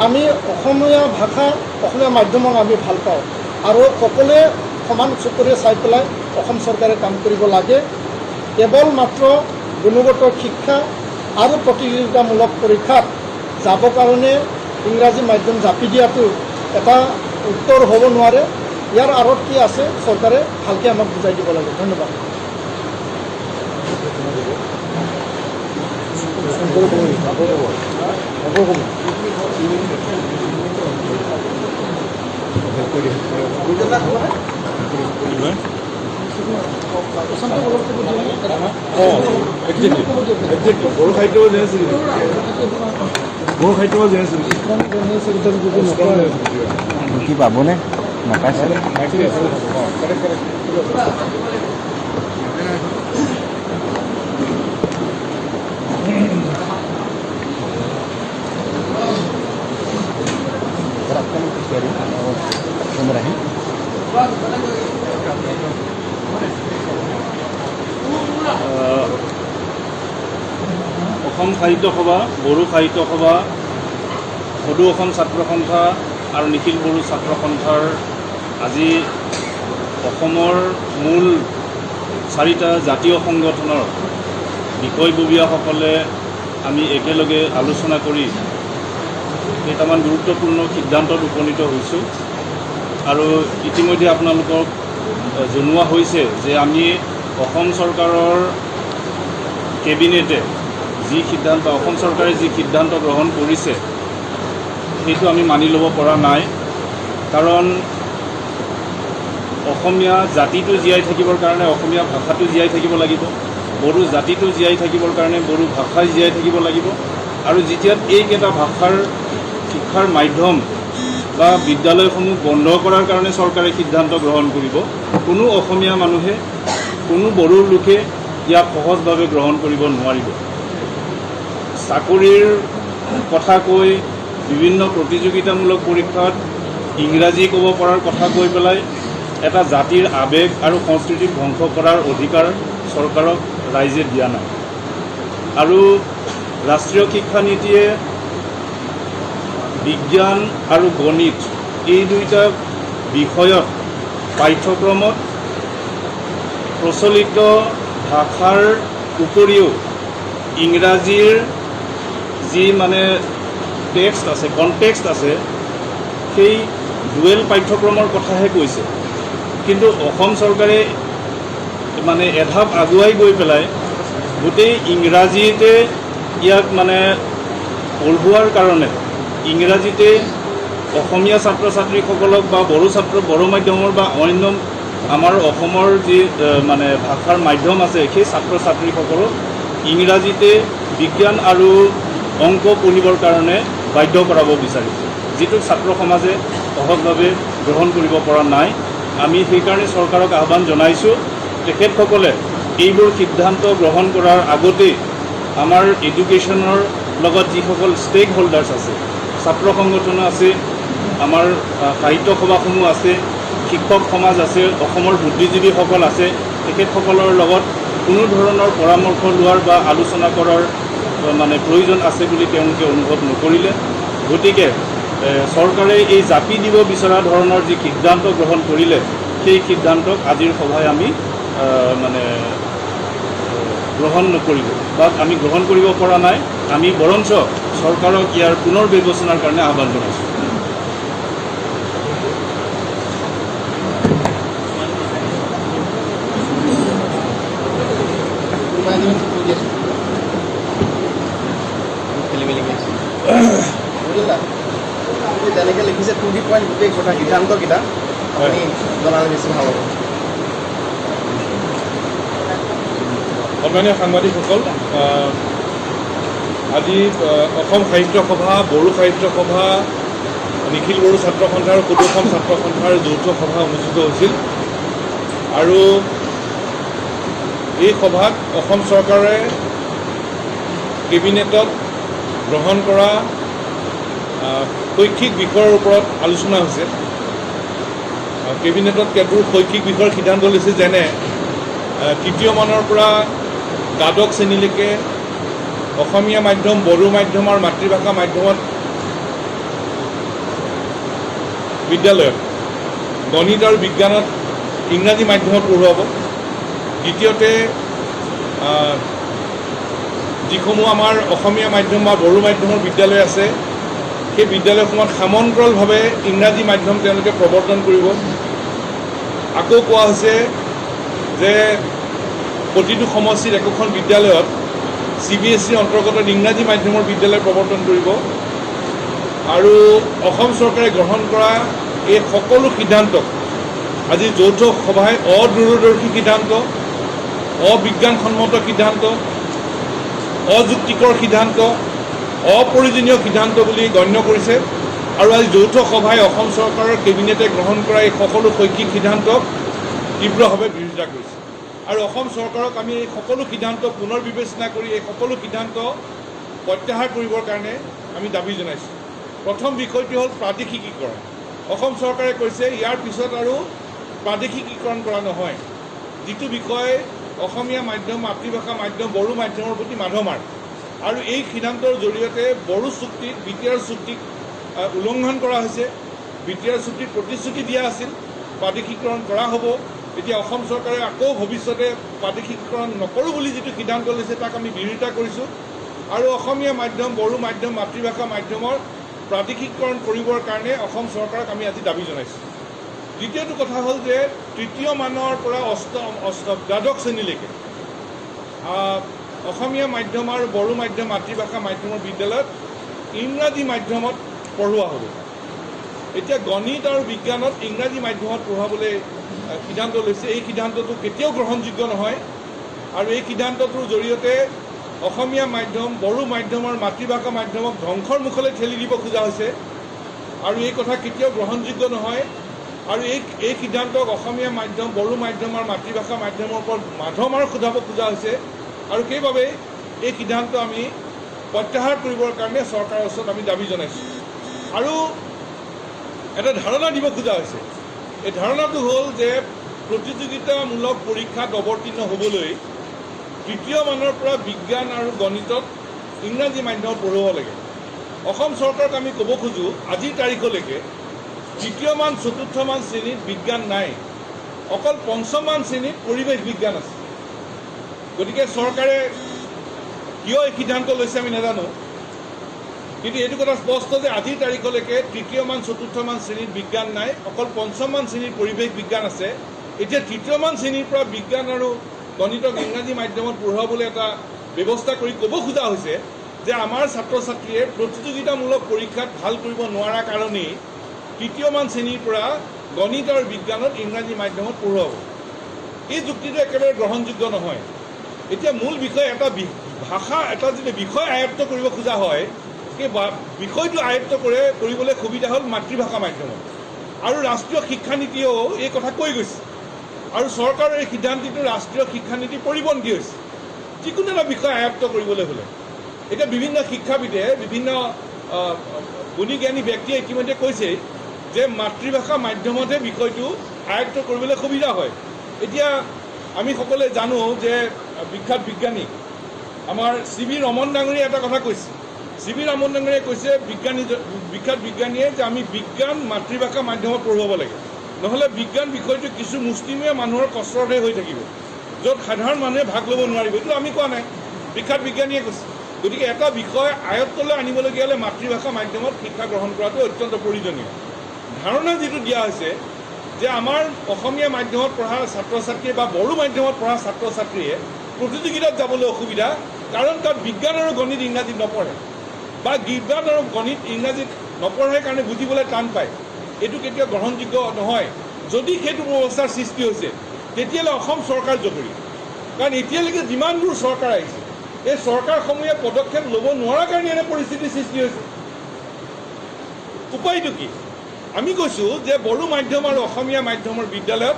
আমি অসমীয়া ভাষা অসমীয়া মাধ্যমক আমি ভাল পাওঁ আৰু সকলোৱে সমান চকুৰে চাই পেলাই অসম চৰকাৰে কাম কৰিব লাগে। কেৱল মাত্ৰ গুণগত শিক্ষা আৰু প্ৰতিযোগিতামূলক পৰীক্ষাত যাব কাৰণে ইংৰাজী মাধ্যম জাপি দিয়াটো এটা উত্তৰ হ'ব নোৱাৰে। ইয়াৰ আঁৰত কি আছে চৰকাৰে ভালকৈ আমাক বুজাই দিব লাগে। ধন্যবাদ। বড়ো সাহিত্য কি পাবনে নাপাইছে অসম সাহিত্য সভা, বড়ো সাহিত্য সভা, সদৌ অসম ছাত্ৰ সন্থা আৰু নিখিল বড়ো ছাত্ৰ সন্থাৰ আজি অসমৰ মূল 4টা জাতীয় সংগঠনৰ বিষয়ববীয়াসকলে আমি একেলগে আলোচনা কৰি কেইটামান গুৰুত্বপূৰ্ণ সিদ্ধান্তত উপনীত হৈছোঁ আৰু ইতিমধ্যে আপোনালোকক জনোৱা হৈছে যে আমি অসম চৰকাৰৰ কেবিনেটে যি সিদ্ধান্ত অসম চৰকাৰে যি সিদ্ধান্ত গ্ৰহণ কৰিছে সেইটো আমি মানি ল'ব পৰা নাই। কাৰণ অসমীয়া জাতিটো জীয়াই থাকিবৰ কাৰণে অসমীয়া ভাষাটো জীয়াই থাকিব লাগিব, বড়ো জাতিটো জীয়াই থাকিবৰ কাৰণে বড়ো ভাষা জীয়াই থাকিব লাগিব। আৰু যেতিয়া এইকেইটা ভাষাৰ শিক্ষাৰ মাধ্যম বা বিদ্যালয়সমূহ বন্ধ কৰাৰ কাৰণে চৰকাৰে সিদ্ধান্ত গ্ৰহণ কৰিব, কোনো অসমীয়া মানুহে কোনো বড়ো লোকে ইয়াক সহজভাৱে গ্ৰহণ কৰিব নোৱাৰিব। চাকৰিৰ কথা কৈ বিভিন্ন প্ৰতিযোগিতামূলক পৰীক্ষাত ইংৰাজী ক'ব পৰাৰ কথা কৈ পেলাই এটা জাতিৰ আৱেগ আৰু সংস্কৃতিক ধ্বংস কৰাৰ অধিকাৰ চৰকাৰক ৰাইজে দিয়া নাই। আৰু ৰাষ্ট্ৰীয় শিক্ষা নীতিয়ে বিজ্ঞান আৰু গণিত এই দুইটা বিষয়ত পাঠ্যক্ৰমত প্ৰচলিত ভাষাৰ উপৰিও ইংৰাজীৰ যি মানে টেক্সট আছে, কনটেক্সট আছে, সেই ডুৱেল পাঠ্যক্ৰমৰ কথাহে কৈছে। কিন্তু অসম চৰকাৰে মানে এধাপ আগুৱাই গৈ পেলাই গোটেই ইংৰাজীতে ইয়াক মানে পঢ়োৱাৰ কাৰণে ইংৰাজীতে অসমীয়া ছাত্ৰ ছাত্ৰীসকলক বা বড়ো মাধ্যমৰ বা অন্য আমাৰ অসমৰ যি মানে ভাষাৰ মাধ্যম আছে সেই ছাত্ৰ ছাত্ৰীসকলক ইংৰাজীতে বিজ্ঞান আৰু অংক পঢ়িবৰ কাৰণে বাধ্য কৰাব বিচাৰিছে, যিটো ছাত্ৰ সমাজে সহজভাৱে গ্ৰহণ কৰিব পৰা নাই। আমি সেইকাৰণে চৰকাৰক আহ্বান জনাইছোঁ, তেখেতসকলে এইবোৰ সিদ্ধান্ত গ্ৰহণ কৰাৰ আগতেই আমাৰ এডুকেশ্যনৰ লগত যিসকল ষ্টেক হোল্ডাৰ্ছ আছে, ছাত্ৰ সংগঠন আছে, আমাৰ সাহিত্য সভাসমূহ আছে, শিক্ষক সমাজ আছে, অসমৰ বুদ্ধিজীৱীসকল আছে, তেখেতসকলৰ লগত কোনো ধৰণৰ পৰামৰ্শ লোৱাৰ বা আলোচনা কৰাৰ মানে প্ৰয়োজন আছে বুলি তেওঁলোকে অনুভৱ নকৰিলে। গতিকে চৰকাৰে এই জাপি দিব বিচৰা ধৰণৰ যি সিদ্ধান্ত গ্ৰহণ কৰিলে, সেই সিদ্ধান্তক আজিৰ সভাই আমি মানে গ্ৰহণ নকৰিলোঁ বা আমি গ্ৰহণ কৰিব পৰা নাই। আমি বৰঞ্চ চৰকাৰক ইয়াৰ পুনৰ বিবেচনাৰ কাৰণে আহ্বান জনাইছোঁ। যেনেকৈ লিখিছে 2D পইণ্ট গোটেই কথা সিদ্ধান্তকেইটা আপুনি জনালে বেছি ভাল হ'ব। সন্মানীয় সাংবাদিকসকল, আজি অসম সাহিত্য সভা, বড়ো সাহিত্য সভা, নিখিল বড়ো ছাত্ৰ সন্থা আৰু সদৌ অসম ছাত্ৰ সন্থাৰ যৌথ সভা অনুষ্ঠিত হৈছিল। আৰু এই সভাত অসম চৰকাৰে কেবিনেটত গ্ৰহণ কৰা শৈক্ষিক বিষয়ৰ ওপৰত আলোচনা হৈছে। কেবিনেটত কেতবোৰ শৈক্ষিক বিষয়ৰ সিদ্ধান্ত লৈছে, যেনে তৃতীয় মানৰ পৰা দ্বাদশ শ্ৰেণীলৈকে অসমীয়া মাধ্যম, বড়ো মাধ্যম আৰু মাতৃভাষা মাধ্যমত বিদ্যালয়ত গণিত আৰু বিজ্ঞানত ইংৰাজী মাধ্যমত পঢ়ুৱাব। দ্বিতীয়তে যিসমূহ আমাৰ অসমীয়া মাধ্যম বা বড়ো মাধ্যমৰ বিদ্যালয় আছে, সেই বিদ্যালয়সমূহত সমান্তৰালভাৱে ইংৰাজী মাধ্যম তেওঁলোকে প্ৰৱৰ্তন কৰিব। আকৌ কোৱা হৈছে যে প্ৰতিটো সমষ্টিত একোখন বিদ্যালয়ত CBSE অন্তৰ্গত ইংৰাজী মাধ্যমৰ বিদ্যালয় প্ৰৱৰ্তন কৰিব। আৰু অসম চৰকাৰে গ্ৰহণ কৰা এই সকলো সিদ্ধান্তক আজি যৌথ সভাই অদূৰদৰ্শী সিদ্ধান্ত, অবিজ্ঞানসন্মত সিদ্ধান্ত, অযুক্তিকৰ সিদ্ধান্ত, অপ্ৰয়োজনীয় সিদ্ধান্ত বুলি গণ্য কৰিছে। আৰু আজি যৌথ সভাই অসম চৰকাৰৰ কেবিনেটে গ্ৰহণ কৰা এই সকলো শৈক্ষিক সিদ্ধান্তক তীব্ৰভাৱে বিৰোধিতা কৰিছে। আৰু অসম চৰকাৰক আমি এই সকলো সিদ্ধান্ত পুনৰ বিবেচনা কৰি এই সকলো সিদ্ধান্ত প্ৰত্যাহাৰ কৰিবৰ কাৰণে আমি দাবী জনাইছোঁ। প্ৰথম বিষয়টো হ'ল প্ৰাদেশিকীকৰণ। অসম চৰকাৰে কৈছে ইয়াৰ পিছত আৰু প্ৰাদেশিকীকৰণ কৰা নহয়, যিটো বিষয় অসমীয়া মাধ্যম, মাতৃভাষা মাধ্যম, বড়ো মাধ্যমৰ প্ৰতি মাধমাৰ। আৰু এই সিদ্ধান্তৰ জৰিয়তে বড়ো চুক্তিত BTR চুক্তিক উলংঘন কৰা হৈছে। BTR চুক্তিত প্ৰতিশ্ৰুতি দিয়া আছিল প্ৰাদেশিকীকৰণ কৰা হ'ব। এতিয়া অসম চৰকাৰে আকৌ ভৱিষ্যতে প্ৰাদেশিকীকৰণ নকৰোঁ বুলি যিটো সিদ্ধান্ত লৈছে, তাক আমি বিৰোধিতা কৰিছোঁ। আৰু অসমীয়া মাধ্যম, বড়ো মাধ্যম, মাতৃভাষা মাধ্যমৰ প্ৰাদেশিকীকৰণ কৰিবৰ কাৰণে অসম চৰকাৰক আমি আজি দাবী জনাইছোঁ। দ্বিতীয়টো কথা হ'ল যে তৃতীয় মানৰ পৰা দ্বাদশ শ্ৰেণীলৈকে অসমীয়া মাধ্যম আৰু বড়ো মাধ্যম, মাতৃভাষা মাধ্যমৰ বিদ্যালয়ত ইংৰাজী মাধ্যমত পঢ়োৱা হ'ব। এতিয়া গণিত আৰু বিজ্ঞানত ইংৰাজী মাধ্যমত পঢ়াবলৈ সিদ্ধান্ত লৈছে। এই সিদ্ধান্তটো কেতিয়াও গ্ৰহণযোগ্য নহয় আৰু এই সিদ্ধান্তটোৰ জৰিয়তে অসমীয়া মাধ্যম, বড়ো মাধ্যম আৰু মাতৃভাষা মাধ্যমক ধ্বংসৰ মুখলৈ ঠেলি দিব খোজা হৈছে আৰু এই কথা কেতিয়াও গ্ৰহণযোগ্য নহয়। আৰু এই সিদ্ধান্তক অসমীয়া মাধ্যম, বড়ো মাধ্যম আৰু মাতৃভাষা মাধ্যমৰ ওপৰত মাধমাৰ সোধাব খোজা হৈছে আৰু সেইবাবে এই সিদ্ধান্ত আমি প্ৰত্যাহাৰ কৰিবৰ কাৰণে চৰকাৰৰ ওচৰত আমি দাবী জনাইছোঁ। আৰু এটা ধাৰণা দিব খোজা হৈছে। এই ধাৰণাটো হ'ল যে প্ৰতিযোগিতামূলক পৰীক্ষাত অৱতীৰ্ণ হ'বলৈ তৃতীয় মানৰ পৰা বিজ্ঞান আৰু গণিতত ইংৰাজী মাধ্যমত পঢ়াব লাগে। অসম চৰকাৰক আমি ক'ব খোজোঁ, আজিৰ তাৰিখলৈকে তৃতীয় মান, চতুৰ্থ মান শ্ৰেণীত বিজ্ঞান নাই, অকল পঞ্চম মান শ্ৰেণীত পৰিৱেশ বিজ্ঞান আছে। গতিকে চৰকাৰে কিয় এই সিদ্ধান্ত লৈছে আমি নাজানো, কিন্তু এইটো কথা স্পষ্ট যে আজিৰ তাৰিখলৈকে তৃতীয় মান, চতুৰ্থ মান শ্ৰেণীত বিজ্ঞান নাই, অকল পঞ্চম মান শ্ৰেণীৰ পৰিৱেশ বিজ্ঞান আছে। এতিয়া তৃতীয় মান শ্ৰেণীৰ পৰা বিজ্ঞান আৰু গণিতক ইংৰাজী মাধ্যমত পঢ়ুৱাবলৈ এটা ব্যৱস্থা কৰি ক'ব খোজা হৈছে যে আমাৰ ছাত্ৰ ছাত্ৰীয়ে প্ৰতিযোগিতামূলক পৰীক্ষাত ভাল কৰিব নোৱাৰা কাৰণেই তৃতীয় মান শ্ৰেণীৰ পৰা গণিত আৰু বিজ্ঞানত ইংৰাজী মাধ্যমত পঢ়ুৱাব। এই যুক্তিটো একেবাৰে গ্ৰহণযোগ্য নহয়। এতিয়া মূল বিষয় এটা যদি বিষয় আয়ত্ত কৰিব খোজা হয়, সেই বিষয়টো আয়ত্ত কৰিবলৈ সুবিধা হ'ল মাতৃভাষা মাধ্যমত। আৰু ৰাষ্ট্ৰীয় শিক্ষানীতিয়েও এই কথা কৈ গৈছে আৰু চৰকাৰৰ এই সিদ্ধান্তটো ৰাষ্ট্ৰীয় শিক্ষানীতি পৰিপন্থী হৈছে যিকোনো এটা বিষয় আয়ত্ত কৰিবলৈ হ'লে। এতিয়া বিভিন্ন শিক্ষাবিদে, বিভিন্ন গুণী জ্ঞানী ব্যক্তিয়ে ইতিমধ্যে কৈছে যে মাতৃভাষা মাধ্যমতহে বিষয়টো আয়ত্ত কৰিবলৈ সুবিধা হয়। এতিয়া আমি সকলোৱে জানো যে বিখ্যাত বিজ্ঞানী আমাৰ চি.ভি. ৰমন ডাঙৰীয়াই এটা কথা কৈছে। চি.ভি. ৰমন ডাঙৰীয়াই কৈছে, বিখ্যাত বিজ্ঞানীয়ে, যে আমি বিজ্ঞান মাতৃভাষা মাধ্যমত পঢ়ুৱাব লাগে, নহ'লে বিজ্ঞান বিষয়টো কিছু মুষ্টিমীয় মানুহৰ কষ্টৰহে হৈ থাকিব, য'ত সাধাৰণ মানুহে ভাগ ল'ব নোৱাৰিব। এইটো আমি কোৱা নাই, বিখ্যাত বিজ্ঞানীয়ে কৈছে। গতিকে এটা বিষয় আয়ত্তলৈ আনিবলগীয়া হ'লে মাতৃভাষা মাধ্যমত শিক্ষা গ্ৰহণ কৰাটো অত্যন্ত প্ৰয়োজনীয়। ধাৰণা যিটো দিয়া হৈছে যে আমাৰ অসমীয়া মাধ্যমত পঢ়া ছাত্ৰ ছাত্ৰীয়ে বা বড়ো মাধ্যমত পঢ়া ছাত্ৰ ছাত্ৰীয়ে প্ৰতিযোগিতাত যাবলৈ অসুবিধা, কাৰণ তাত বিজ্ঞান আৰু গণিত ইংৰাজীত নপঢ়ে বা বিজ্ঞান আৰু গণিত ইংৰাজীত নপঢ়ে কাৰণে বুজিবলৈ টান পায়। এইটো কেতিয়াও গ্ৰহণযোগ্য নহয়। যদি সেইটো ব্যৱস্থাৰ সৃষ্টি হৈছে তেতিয়াহ'লে অসম চৰকাৰ জগৰী, কাৰণ এতিয়ালৈকে যিমানবোৰ চৰকাৰ আহিছে এই চৰকাৰসমূহে পদক্ষেপ ল'ব নোৱাৰাৰ কাৰণে এনে পৰিস্থিতিৰ সৃষ্টি হৈছে। উপায়টো কি? আমি কৈছোঁ যে বড়ো মাধ্যম আৰু অসমীয়া মাধ্যমৰ বিদ্যালয়ত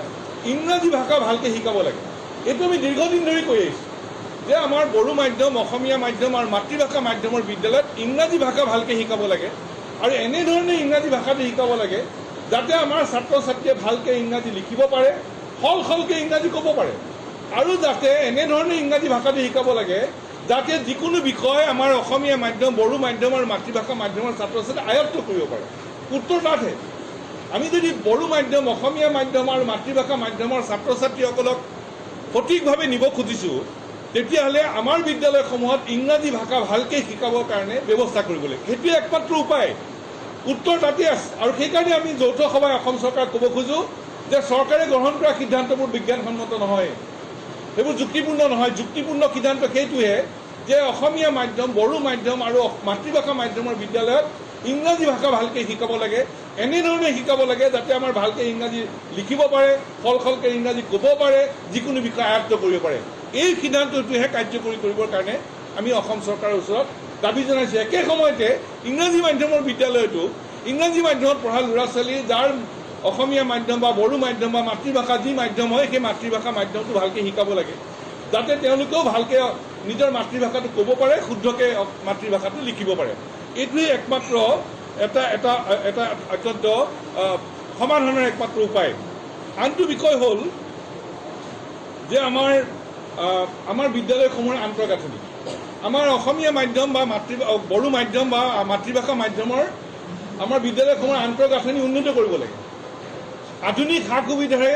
ইংৰাজী ভাষা ভালকৈ শিকাব লাগে। এইটো আমি দীৰ্ঘদিন ধৰি কৈ আহিছোঁ যে আমাৰ বড়ো মাধ্যম, অসমীয়া মাধ্যম আৰু মাতৃভাষা মাধ্যমৰ বিদ্যালয়ত ইংৰাজী ভাষা ভালকৈ শিকাব লাগে আৰু এনেধৰণে ইংৰাজী ভাষাটো শিকাব লাগে যাতে আমাৰ ছাত্ৰ ছাত্ৰীয়ে ভালকৈ ইংৰাজী লিখিব পাৰে, সলকৈ ইংৰাজী ক'ব পাৰে, আৰু যাতে এনেধৰণে ইংৰাজী ভাষাটো শিকাব লাগে যাতে যিকোনো বিষয় আমাৰ অসমীয়া মাধ্যম, বড়ো মাধ্যম আৰু মাতৃভাষা মাধ্যমৰ ছাত্ৰ ছাত্ৰীয়ে আয়ত্ত কৰিব পাৰে। উত্তৰ তাতহে। আমি যদি বড়ো মাধ্যম, অসমীয়া মাধ্যম আৰু মাতৃভাষা মাধ্যমৰ ছাত্ৰ ছাত্ৰীসকলক সঠিকভাৱে নিব খুজিছোঁ, তেতিয়াহ'লে আমাৰ বিদ্যালয়সমূহত ইংৰাজী ভাষা ভালকৈ শিকাবৰ কাৰণে ব্যৱস্থা কৰিব লাগে। সেইটোৱে একমাত্ৰ উপায়। উত্তৰ তাতেই আছে। আৰু সেইকাৰণে আমি যৌথ সভাই অসম চৰকাৰক ক'ব খোজোঁ যে চৰকাৰে গ্ৰহণ কৰা সিদ্ধান্তবোৰ বিজ্ঞানসন্মত নহয়, সেইবোৰ যুক্তিপূৰ্ণ নহয়। যুক্তিপূৰ্ণ সিদ্ধান্ত সেইটোহে যে অসমীয়া মাধ্যম, বড়ো মাধ্যম আৰু মাতৃভাষা মাধ্যমৰ বিদ্যালয়ত ইংৰাজী ভাষা ভালকৈ শিকাব লাগে, এনেধৰণে শিকাব লাগে যাতে আমাৰ ভালকৈ ইংৰাজী লিখিব পাৰে, সলকৈ ইংৰাজী ক'ব পাৰে, যিকোনো বিষয় আয়ত্ত কৰিব পাৰে। এই সিদ্ধান্তটোহে কাৰ্যকৰী কৰিবৰ কাৰণে আমি অসম চৰকাৰৰ ওচৰত দাবী জনাইছোঁ। একে সময়তে ইংৰাজী মাধ্যমৰ বিদ্যালয়টো ইংৰাজী মাধ্যমত পঢ়া ল'ৰা ছোৱালী যাৰ অসমীয়া মাধ্যম বা বড়ো মাধ্যম বা মাতৃভাষা যি মাধ্যম হয় সেই মাতৃভাষা মাধ্যমটো ভালকৈ শিকাব লাগে যাতে তেওঁলোকেও ভালকৈ নিজৰ মাতৃভাষাটো ক'ব পাৰে, শুদ্ধকৈ মাতৃভাষাটো লিখিব পাৰে। এইটোৱেই একমাত্ৰ এটা অত্যন্ত সমাধানৰ একমাত্ৰ উপায়। আনটো বিষয় হ'ল যে আমাৰ বিদ্যালয়সমূহৰ আন্তঃগাঁথনি। আমাৰ অসমীয়া মাধ্যম বা বড়ো মাধ্যম বা মাতৃভাষা মাধ্যমৰ আমাৰ বিদ্যালয়সমূহৰ আন্তঃগাঁথনি উন্নত কৰিব লাগে। আধুনিক সা সুবিধাৰে